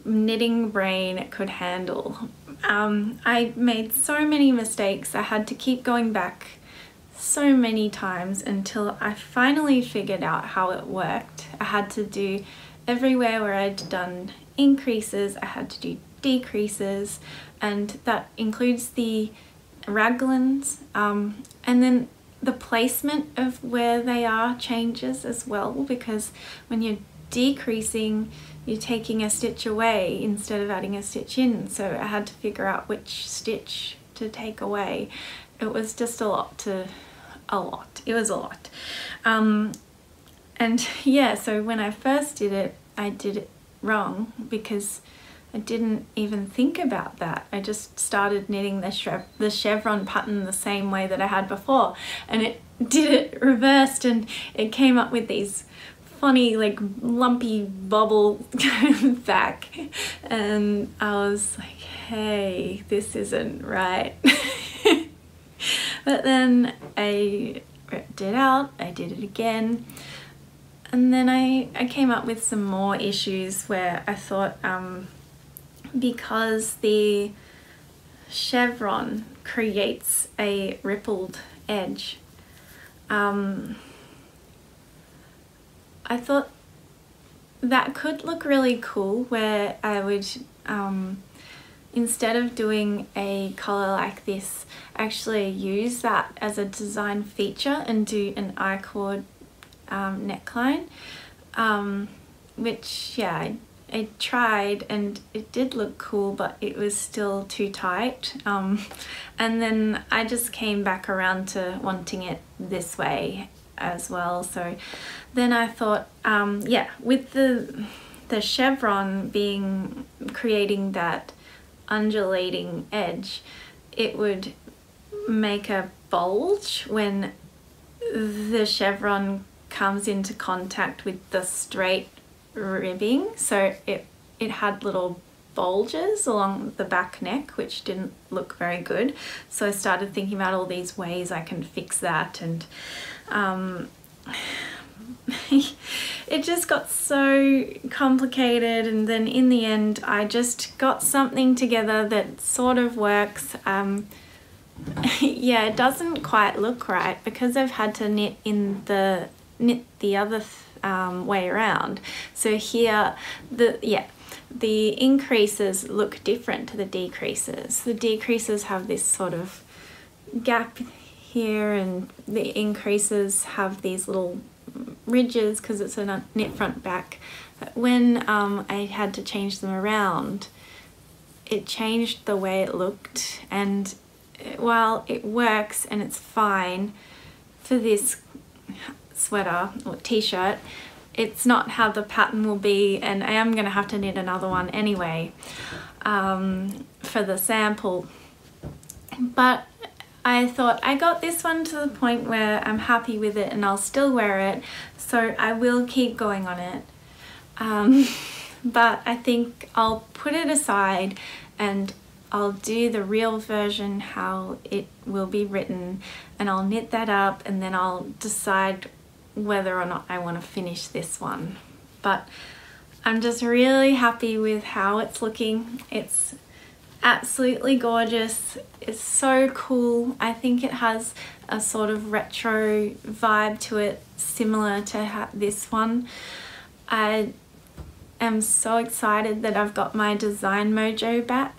knitting brain could handle. I made so many mistakes. I had to keep going back so many times until I finally figured out how it worked. I had to do everywhere where I'd done increases, I had to do decreases, and that includes the raglans, and then the placement of where they are changes as well, because when you're decreasing, you're taking a stitch away instead of adding a stitch in. So I had to figure out which stitch to take away. It was just It was a lot. And yeah, so when I first did it, I did it wrong because I didn't even think about that. I just started knitting the chevron pattern the same way that I had before, and it did it reversed, and it came up with these funny like lumpy bubble back, and I was like, hey, this isn't right. But then I ripped it out, I did it again, and then I came up with some more issues where I thought because the chevron creates a rippled edge, I thought that could look really cool, where I would instead of doing a collar like this, actually use that as a design feature and do an I-cord neckline, which yeah, I tried and it did look cool, but it was still too tight, and then I just came back around to wanting it this way as well. So then I thought, yeah, with the chevron creating that undulating edge, it would make a bulge when the chevron comes into contact with the straight ribbing. So it had little bulges along the back neck, which didn't look very good. So I started thinking about all these ways I can fix that, and it just got so complicated, and then in the end I just got something together that sort of works. Yeah, it doesn't quite look right because I've had to knit the other way around. So here, the increases look different to the decreases. The decreases have this sort of gap here, and the increases have these little ridges because it's a knit front back. But when I had to change them around, it changed the way it looked, and while it works and it's fine for this sweater or t-shirt, it's not how the pattern will be, and I am going to have to knit another one anyway for the sample. But I thought I got this one to the point where I'm happy with it and I'll still wear it, so I will keep going on it. But I think I'll put it aside and I'll do the real version how it will be written, and I'll knit that up, and then I'll decide whether or not I want to finish this one. But I'm just really happy with how it's looking. It's absolutely gorgeous. It's so cool. I think it has a sort of retro vibe to it, similar to this one. I am so excited that I've got my design mojo back.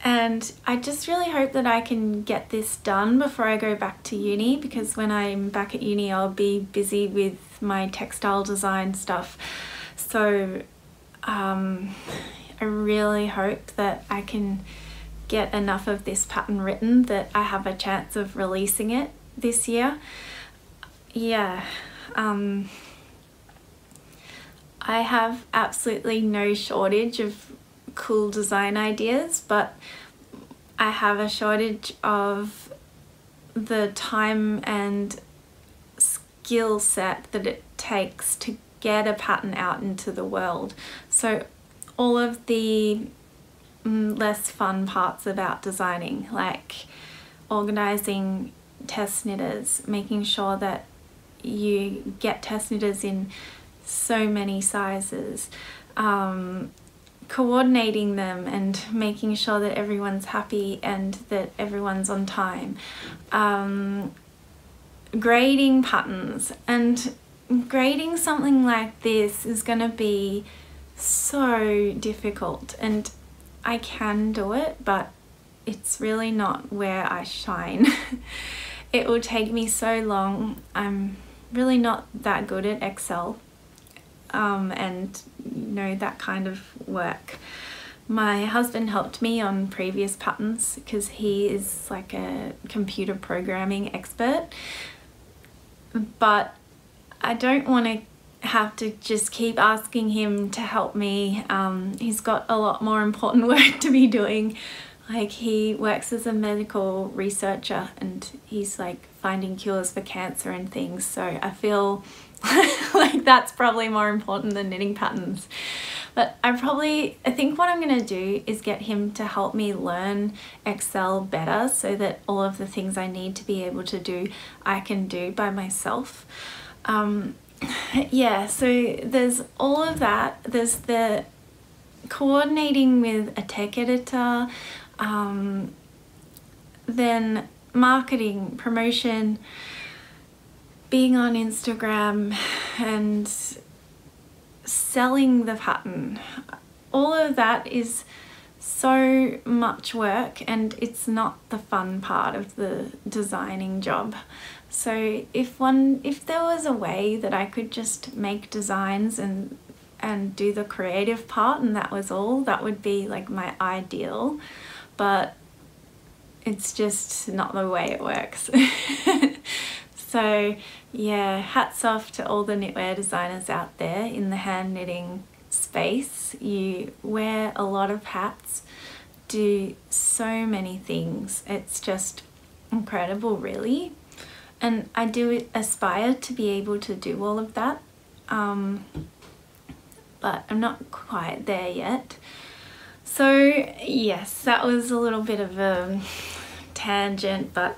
And I just really hope that I can get this done before I go back to uni, because when I'm back at uni I'll be busy with my textile design stuff. So I really hope that I can get enough of this pattern written that I have a chance of releasing it this year. Yeah, I have absolutely no shortage of cool design ideas, but I have a shortage of the time and skill set that it takes to get a pattern out into the world. So all of the less fun parts about designing, like organizing test knitters, making sure that you get test knitters in so many sizes, coordinating them and making sure that everyone's happy and that everyone's on time, grading patterns. And grading something like this is going to be so difficult, and I can do it, but it's really not where I shine. It will take me so long. I'm really not that good at Excel and that kind of work. My husband helped me on previous patterns because he is like a computer programming expert, but I don't want to have to just keep asking him to help me. He's got a lot more important work to be doing. Like, he works as a medical researcher and he's like finding cures for cancer and things, so I feel like that's probably more important than knitting patterns. But I think what I'm going to do is get him to help me learn Excel better, so that all of the things I need to be able to do I can do by myself. Yeah, so there's all of that. There's the coordinating with a tech editor, then marketing, promotion, being on Instagram and selling the pattern. All of that is so much work, and it's not the fun part of the designing job. So if there was a way that I could just make designs and do the creative part and that was all, that would be like my ideal, but it's just not the way it works. So yeah, hats off to all the knitwear designers out there in the hand knitting space. You wear a lot of hats, do so many things. It's just incredible, really. And I do aspire to be able to do all of that, but I'm not quite there yet. So yes, that was a little bit of a tangent, but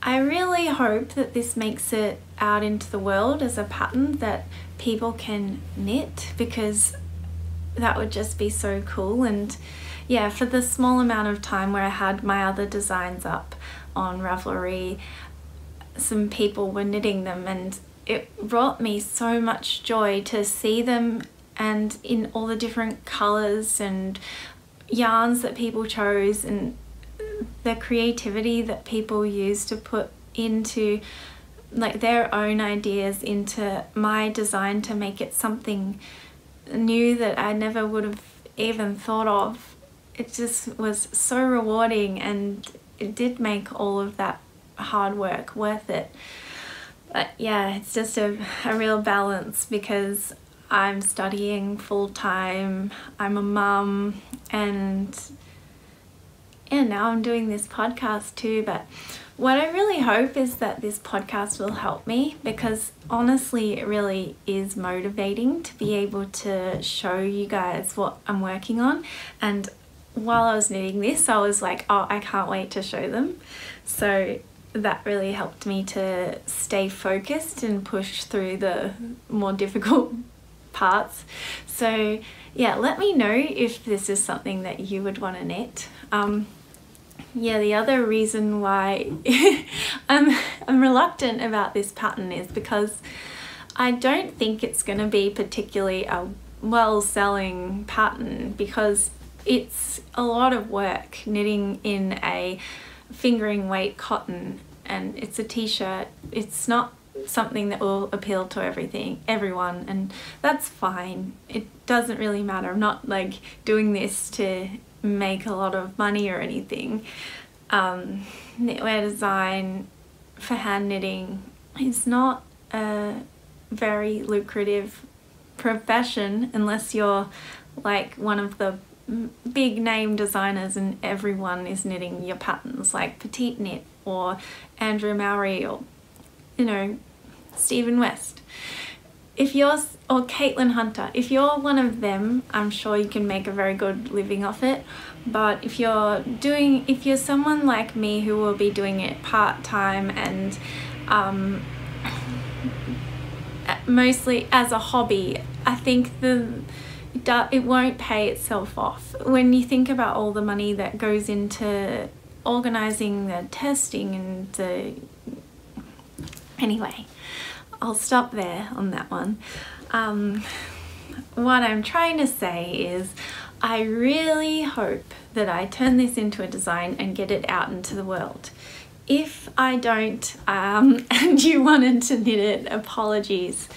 I really hope that this makes it out into the world as a pattern that people can knit, because that would just be so cool. And yeah, for the small amount of time where I had my other designs up on Ravelry, some people were knitting them, and it brought me so much joy to see them and in all the different colours and yarns that people chose, and the creativity that people use to put into like their own ideas into my design to make it something new that I never would have even thought of. It just was so rewarding, and it did make all of that hard work worth it. But yeah, it's just a real balance because I'm studying full-time, I'm a mum, and yeah, now I'm doing this podcast too. But what I really hope is that this podcast will help me, because honestly it really is motivating to be able to show you guys what I'm working on. And while I was knitting this, I was like, oh, I can't wait to show them. So that really helped me to stay focused and push through the more difficult parts. So yeah, let me know if this is something that you would want to knit. Yeah, the other reason why I'm reluctant about this pattern is because I don't think it's going to be particularly a well-selling pattern, because it's a lot of work knitting in a fingering weight cotton, and it's a t-shirt. It's not something that will appeal to everyone, and that's fine. It doesn't really matter. I'm not like doing this to make a lot of money or anything. Knitwear design for hand knitting is not a very lucrative profession unless you're like one of the big name designers and everyone is knitting your patterns, like Petite Knit or Andrew Mowry or, you know, Stephen West. If you're, or Caitlin Hunter, if you're one of them, I'm sure you can make a very good living off it. But if you're someone like me who will be doing it part-time and mostly as a hobby, I think it won't pay itself off. When you think about all the money that goes into organising the testing and the... Anyway, I'll stop there on that one. What I'm trying to say is I really hope that I turn this into a design and get it out into the world. If I don't, and you wanted to knit it, apologies.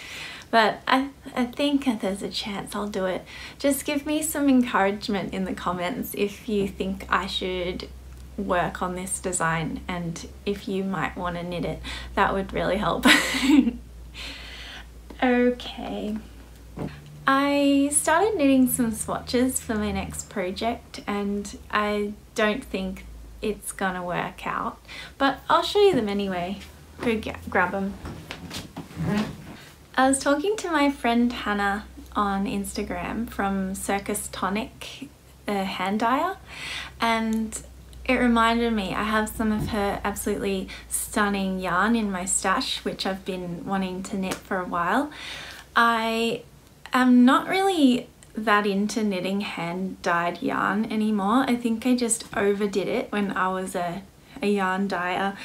But I think there's a chance I'll do it. Just give me some encouragement in the comments if you think I should work on this design and if you might want to knit it. That would really help. Okay. I started knitting some swatches for my next project, and I don't think it's gonna work out, but I'll show you them anyway. Go grab them. I was talking to my friend Hannah on Instagram from Circus Tonic, the hand dyer, and it reminded me I have some of her absolutely stunning yarn in my stash, which I've been wanting to knit for a while. I am not really that into knitting hand-dyed yarn anymore. I think I just overdid it when I was a yarn dyer.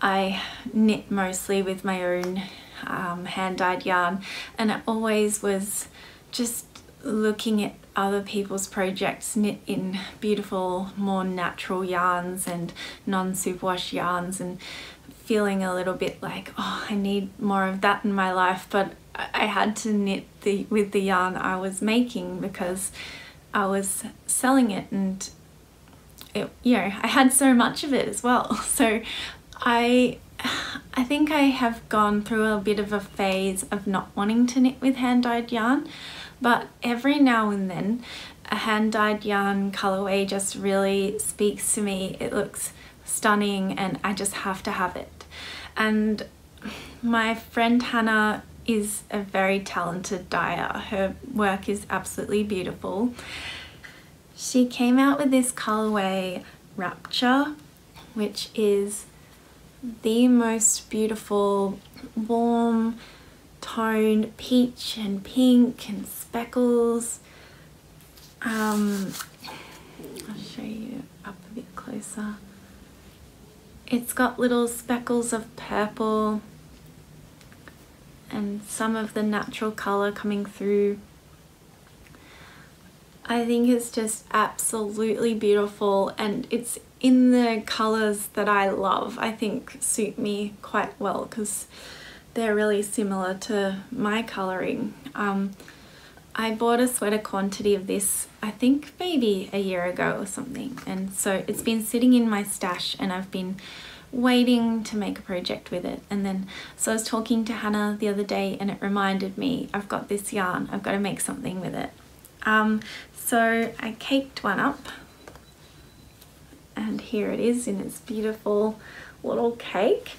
I knit mostly with my own hand-dyed yarn, and I always was just looking at other people's projects knit in beautiful, more natural yarns and non-superwash yarns, and feeling a little bit like, oh, I need more of that in my life. But I had to knit with the yarn I was making because I was selling it, and it, you know, I had so much of it as well. So I think I have gone through a bit of a phase of not wanting to knit with hand-dyed yarn, but every now and then a hand-dyed yarn colourway just really speaks to me. It looks stunning and I just have to have it. And my friend Hannah is a very talented dyer. Her work is absolutely beautiful. She came out with this colourway Rapture, which is the most beautiful warm toned peach and pink and speckles. I'll show you up a bit closer. it's got little speckles of purple and some of the natural colour coming through. I think it's just absolutely beautiful, and it's in the colours that I love. I think suit me quite well because they're really similar to my colouring. I bought a sweater quantity of this, I think maybe a year ago or something, and so it's been sitting in my stash and I've been waiting to make a project with it. And then so I was talking to Hannah the other day and it reminded me, I've got this yarn, I've got to make something with it. So I caked one up, and here it is in its beautiful little cake,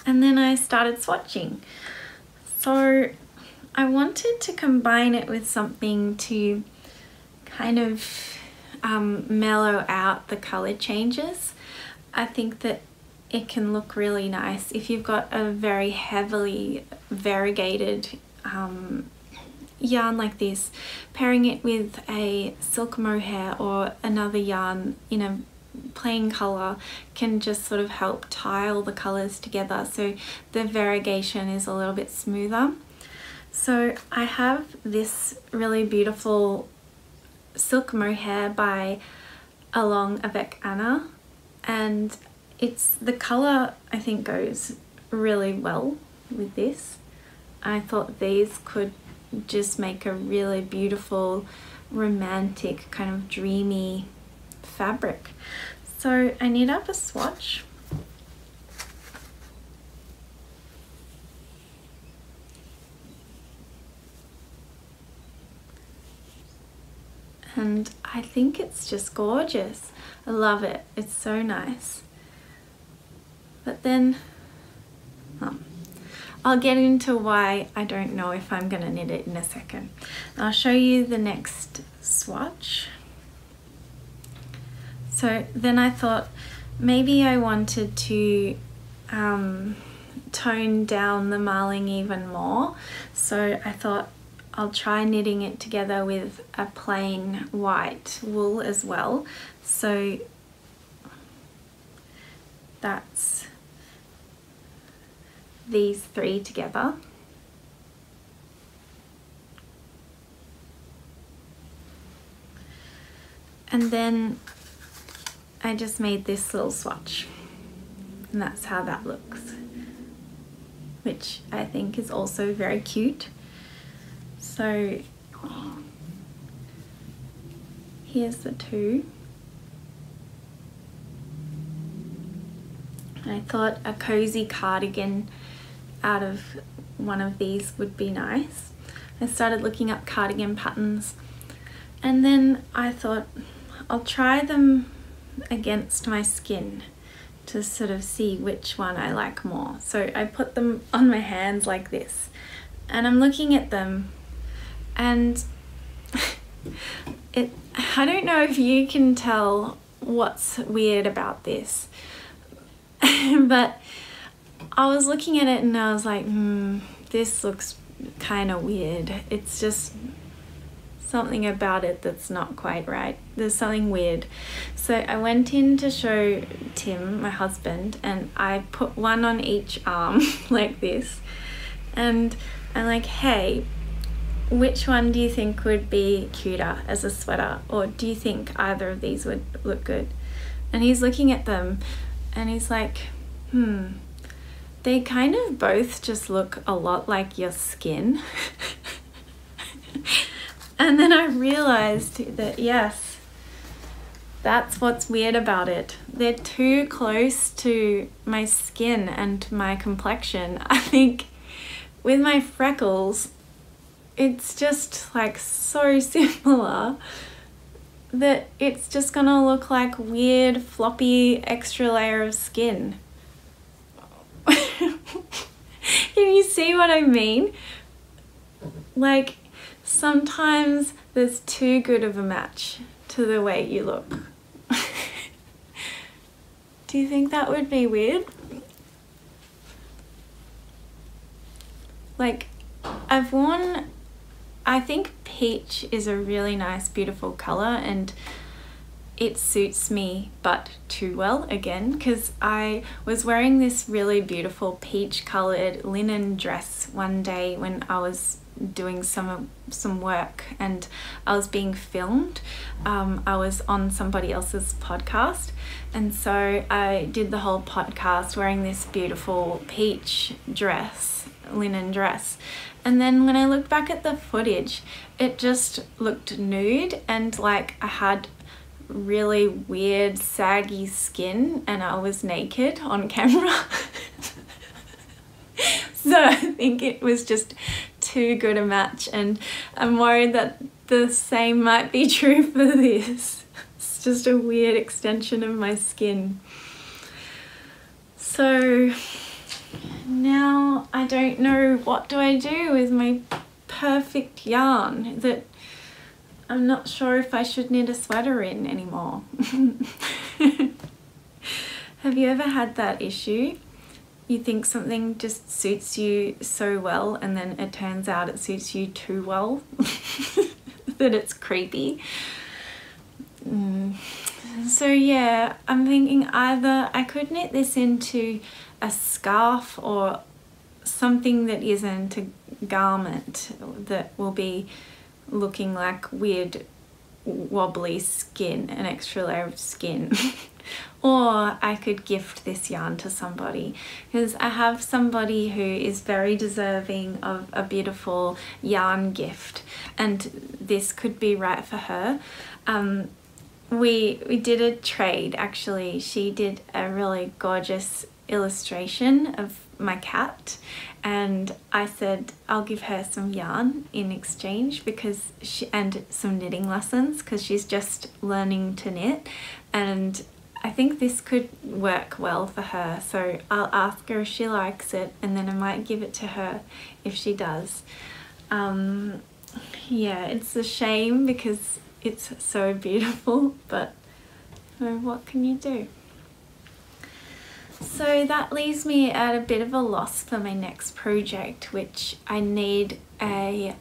and then I started swatching. So I wanted to combine it with something to kind of mellow out the colour changes. I think that it can look really nice if you've got a very heavily variegated yarn like this. Pairing it with a silk mohair or another yarn in a plain colour can just sort of help tile the colours together so the variegation is a little bit smoother. So I have this really beautiful silk mohair by Along Avec Anna, and it's the colour I think goes really well with this. I thought these could just make a really beautiful, romantic, kind of dreamy fabric. So I knit up a swatch. And I think it's just gorgeous. I love it. It's so nice. But then I'll get into why I don't know if I'm going to knit it in a second. I'll show you the next swatch. So then I thought maybe I wanted to tone down the marling even more. So I thought I'll try knitting it together with a plain white wool as well. So that's these three together. And then I just made this little swatch, and that's how that looks, which I think is also very cute. So here's the two. I thought a cozy cardigan out of one of these would be nice. I started looking up cardigan patterns, and then I thought I'll try them against my skin to sort of see which one I like more. So I put them on my hands like this, and I'm looking at them, and I don't know if you can tell what's weird about this, but I was looking at it and I was like, this looks kind of weird. It's just something about it that's not quite right. There's something weird. So I went in to show Tim, my husband, and I put one on each arm like this, and I'm like, hey, which one do you think would be cuter as a sweater, or do you think either of these would look good? And he's looking at them and he's like, they kind of both just look a lot like your skin. And then I realized that, yes, that's what's weird about it. They're too close to my skin and my complexion. I think with my freckles, it's just like so similar that it's just gonna look like weird, floppy, extra layer of skin. Can you see what I mean? Like, sometimes there's too good of a match to the way you look. Do you think that would be weird? Like, I've worn, I think peach is a really nice, beautiful color, and it suits me but too well again, because I was wearing this really beautiful peach colored linen dress one day when I was doing some work and I was being filmed. I was on somebody else's podcast, and so I did the whole podcast wearing this beautiful peach dress, linen dress. And then when I looked back at the footage, it just looked nude, and like I had really weird saggy skin and I was naked on camera. So I think it was just too good a match, and I'm worried that the same might be true for this. It's just a weird extension of my skin. So now I don't know, what do I do with my perfect yarn that I'm not sure if I should knit a sweater in anymore. Have you ever had that issue? You think something just suits you so well and then it turns out it suits you too well that it's creepy. So yeah, I'm thinking either I could knit this into a scarf or something that isn't a garment that will be looking like weird wobbly skin, an extra layer of skin. Or I could gift this yarn to somebody, because I have somebody who is very deserving of a beautiful yarn gift, and this could be right for her. We did a trade actually. She did a really gorgeous illustration of my cat, and I said I'll give her some yarn in exchange because and some knitting lessons, because she's just learning to knit, and I think this could work well for her. So I'll ask her if she likes it, and then I might give it to her if she does. Yeah, it's a shame because it's so beautiful, but what can you do? So that leaves me at a bit of a loss for my next project, which I need a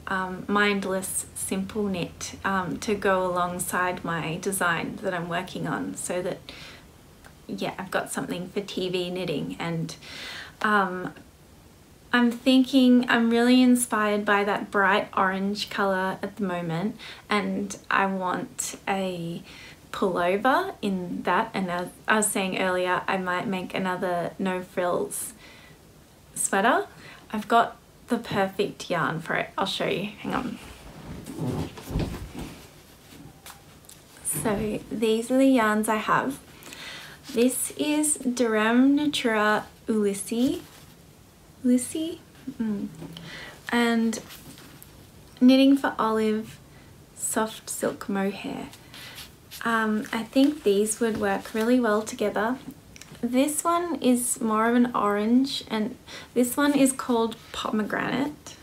mindless simple knit to go alongside my design that I'm working on, so that yeah, I've got something for TV knitting. And I'm thinking I'm really inspired by that bright orange colour at the moment, and I want a pullover in that, and as I was saying earlier, I might make another no frills sweater. I've got the perfect yarn for it. I'll show you, hang on. So these are the yarns I have. This is Durham Natura Ulysses, and Knitting for Olive soft silk mohair. I think these would work really well together. This one is more of an orange, and this one is called pomegranate,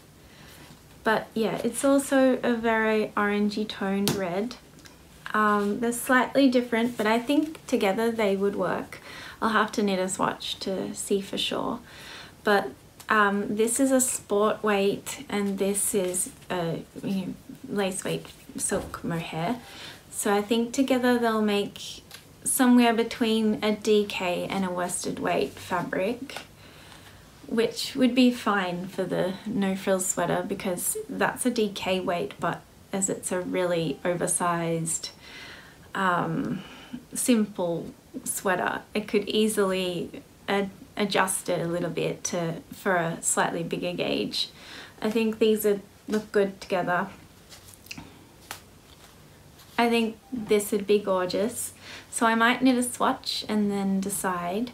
but yeah, it's also a very orangey toned red. They're slightly different, but I think together they would work. I'll have to knit a swatch to see for sure. But this is a sport weight, and this is a lace weight silk mohair. So I think together they'll make somewhere between a DK and a worsted weight fabric, which would be fine for the no frills sweater because that's a DK weight, but as it's a really oversized simple sweater, it could easily adjust it a little bit for a slightly bigger gauge. I think these would look good together. I think this would be gorgeous, so I might knit a swatch and then decide.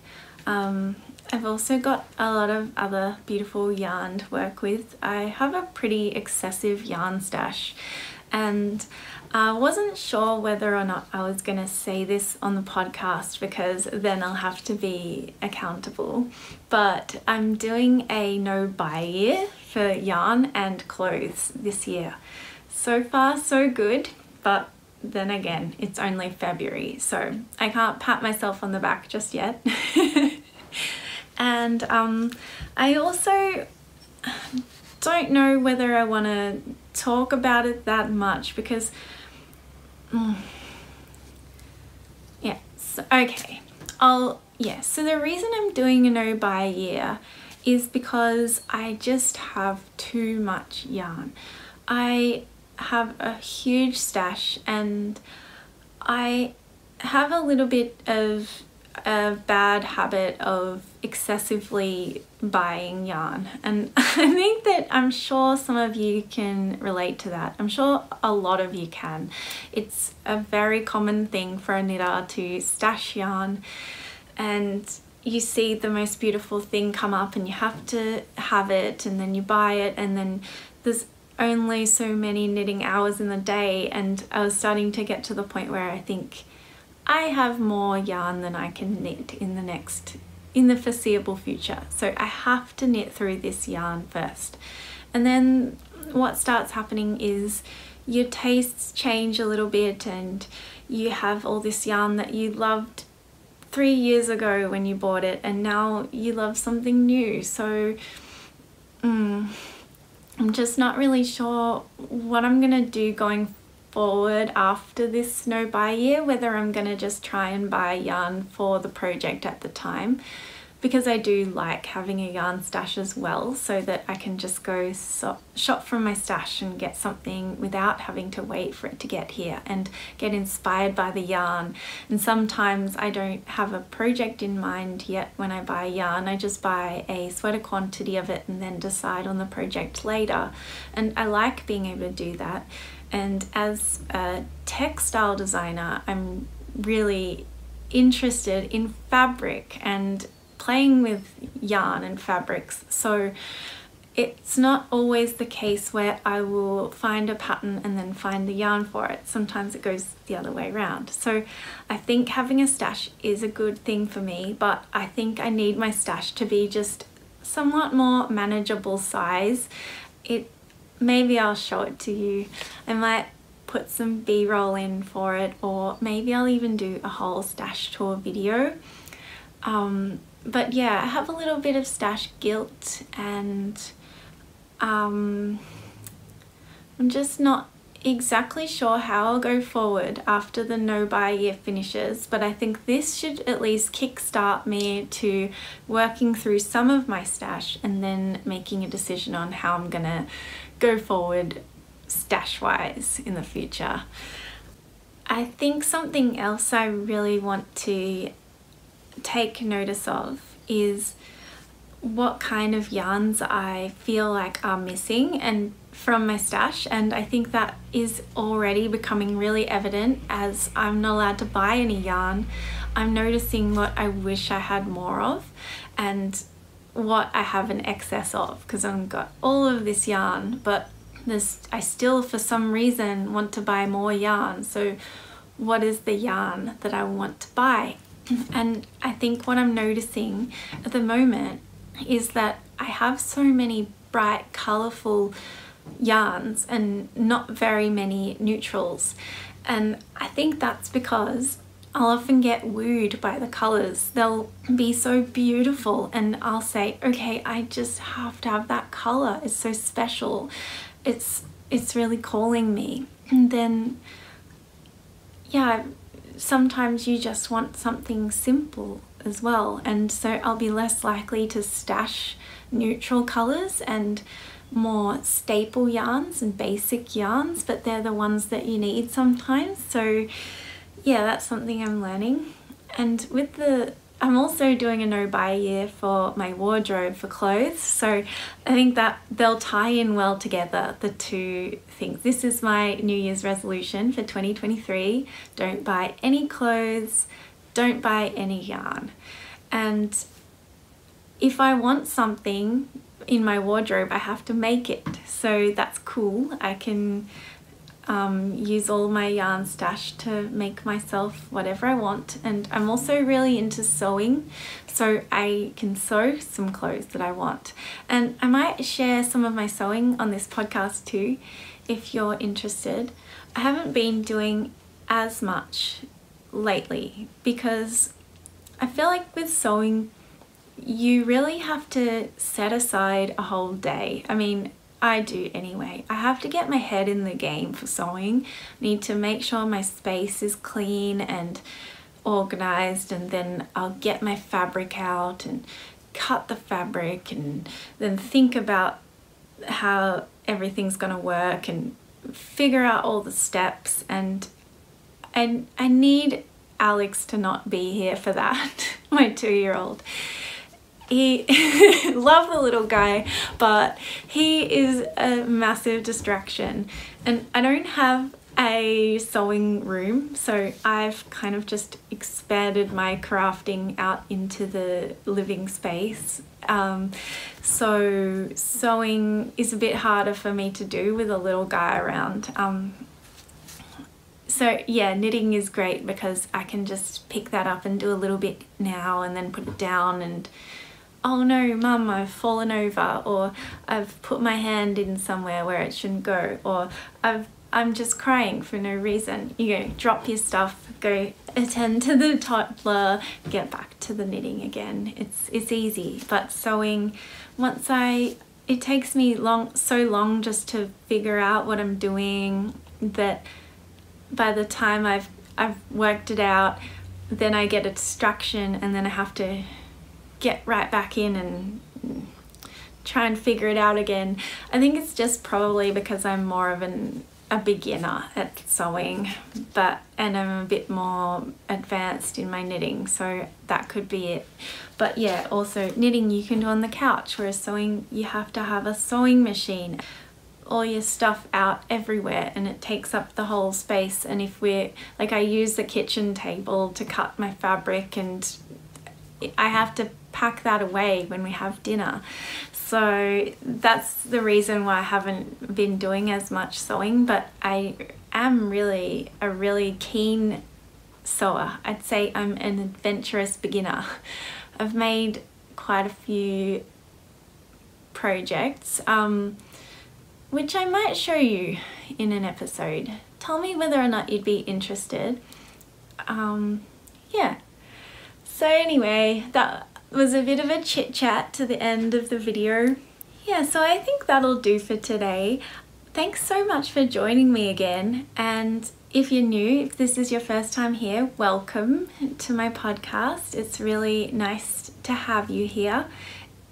I've also got a lot of other beautiful yarn to work with. I have a pretty excessive yarn stash, and I wasn't sure whether or not I was going to say this on the podcast because then I'll have to be accountable, but I'm doing a no buy year for yarn and clothes this year. So far so good, but then again, it's only February, so I can't pat myself on the back just yet. And I also don't know whether I want to talk about it that much because Okay, so the reason I'm doing a no buy year is because I just have too much yarn. I have a huge stash and I have a little bit of a bad habit of excessively buying yarn, and I think that I'm sure some of you can relate to that. I'm sure a lot of you can. It's a very common thing for a knitter to stash yarn, and you see the most beautiful thing come up and you have to have it, and then you buy it, and then there's only so many knitting hours in the day, and I was starting to get to the point where I think I have more yarn than I can knit in the foreseeable future. So I have to knit through this yarn first. And then what starts happening is your tastes change a little bit, and you have all this yarn that you loved 3 years ago when you bought it, and now you love something new. So I'm just not really sure what I'm gonna do going forward after this no buy year, whether I'm gonna just try and buy yarn for the project at the time, because I do like having a yarn stash as well, so that I can just go shop from my stash and get something without having to wait for it to get here, and get inspired by the yarn. And sometimes I don't have a project in mind yet when I buy yarn. I just buy a sweater quantity of it and then decide on the project later, and I like being able to do that. And as a textile designer, I'm really interested in fabric and playing with yarn and fabrics. So it's not always the case where I will find a pattern and then find the yarn for it. Sometimes it goes the other way around. So I think having a stash is a good thing for me, but I think I need my stash to be just somewhat more manageable size. Maybe I'll show it to you. I might put some B-roll in for it, or maybe I'll even do a whole stash tour video. But yeah, I have a little bit of stash guilt, and I'm just not exactly sure how I'll go forward after the no buy year finishes, but I think this should at least kickstart me to working through some of my stash and then making a decision on how I'm gonna go forward stash wise in the future. I think something else I really want to take notice of is what kind of yarns I feel like are missing and from my stash, and I think that is already becoming really evident as I'm not allowed to buy any yarn. I'm noticing what I wish I had more of and what I have an excess of, because I've got all of this yarn, but I still for some reason want to buy more yarn. So what is the yarn that I want to buy? And I think what I'm noticing at the moment is that I have so many bright, colourful yarns and not very many neutrals. And I think that's because I'll often get wooed by the colours. They'll be so beautiful and I'll say, okay, I just have to have that colour. It's so special. It's really calling me. And then, yeah, sometimes you just want something simple as well. And so I'll be less likely to stash neutral colours and more staple yarns and basic yarns, but they're the ones that you need sometimes. So yeah, that's something I'm learning. And I'm also doing a no buy year for my wardrobe for clothes, so I think that they'll tie in well together, the two things. This is my New Year's resolution for 2023. Don't buy any clothes, don't buy any yarn. And if I want something in my wardrobe, I have to make it. So that's cool. I can use all my yarn stash to make myself whatever I want. And I'm also really into sewing, so I can sew some clothes that I want. And I might share some of my sewing on this podcast too, if you're interested. I haven't been doing as much lately because I feel like with sewing, you really have to set aside a whole day. I mean, I do anyway. I have to get my head in the game for sewing. I need to make sure my space is clean and organized, and then I'll get my fabric out and cut the fabric and then think about how everything's gonna work and figure out all the steps, and I need Alex to not be here for that. My 2-year-old. He love the little guy, but he is a massive distraction, and I don't have a sewing room, so I've kind of just expanded my crafting out into the living space. So sewing is a bit harder for me to do with a little guy around. So yeah, knitting is great because I can just pick that up and do a little bit now and then put it down, and oh no, Mum, I've fallen over, or I've put my hand in somewhere where it shouldn't go, or I'm just crying for no reason. You go, drop your stuff, go attend to the toddler, get back to the knitting again. It's easy. But sewing, it takes me so long just to figure out what I'm doing, that by the time I've worked it out, then I get a distraction, and then I have to get right back in and try and figure it out again. I think it's just probably because I'm more of a beginner at sewing, and I'm a bit more advanced in my knitting, so that could be it. But yeah, also knitting you can do on the couch, whereas sewing you have to have a sewing machine, all your stuff out everywhere, and it takes up the whole space. And if we're like, I use the kitchen table to cut my fabric, and I have to pack that away when we have dinner. So that's the reason why I haven't been doing as much sewing, but I am really a really keen sewer. I'd say I'm an adventurous beginner. I've made quite a few projects, which I might show you in an episode. Tell me whether or not you'd be interested. Yeah. So anyway, that was a bit of a chit chat to the end of the video. Yeah, so I think that'll do for today. Thanks so much for joining me again, and if you're new, if this is your first time here, welcome to my podcast. It's really nice to have you here.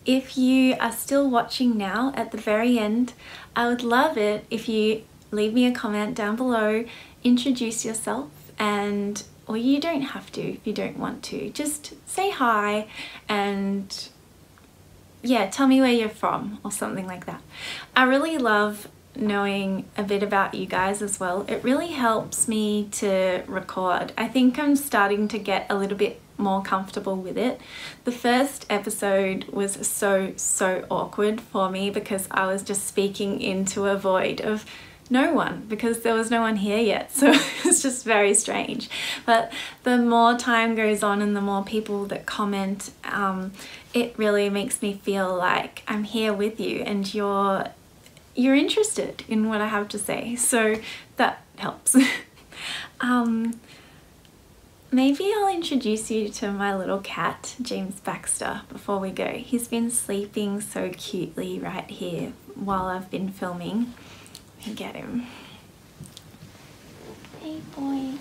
If you are still watching now at the very end, I would love it if you leave me a comment down below, introduce yourself, or you don't have to if you don't want to. Just say hi and yeah, tell me where you're from or something like that. I really love knowing a bit about you guys as well. It really helps me to record. I think I'm starting to get a little bit more comfortable with it. The first episode was so awkward for me because I was just speaking into a void of no one, because there was no one here yet, so it's just very strange. But the more time goes on and the more people that comment, it really makes me feel like I'm here with you and you're interested in what I have to say, so that helps. Maybe I'll introduce you to my little cat, James Baxter, before we go. He's been sleeping so cutely right here while I've been filming. Let me get him. Hey boy.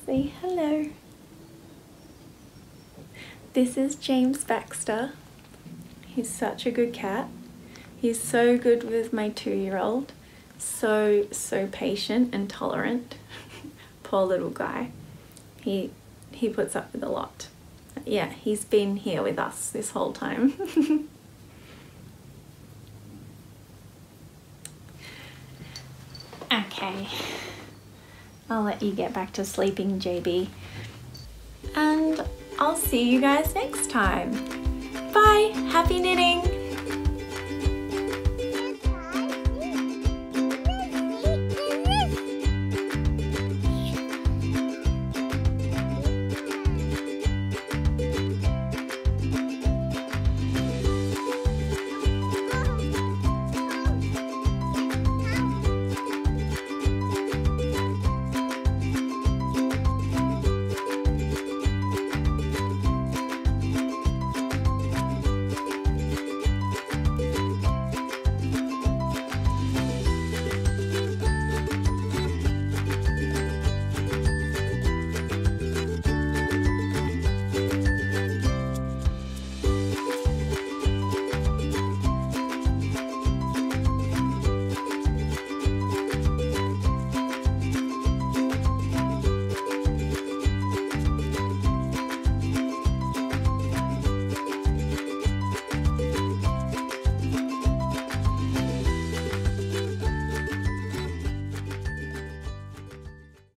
Say hello. This is James Baxter. He's such a good cat. He's so good with my 2-year-old. So patient and tolerant. Poor little guy. He puts up with a lot. Yeah, he's been here with us this whole time. Okay, I'll let you get back to sleeping, JB. And I'll see you guys next time. Bye, happy knitting!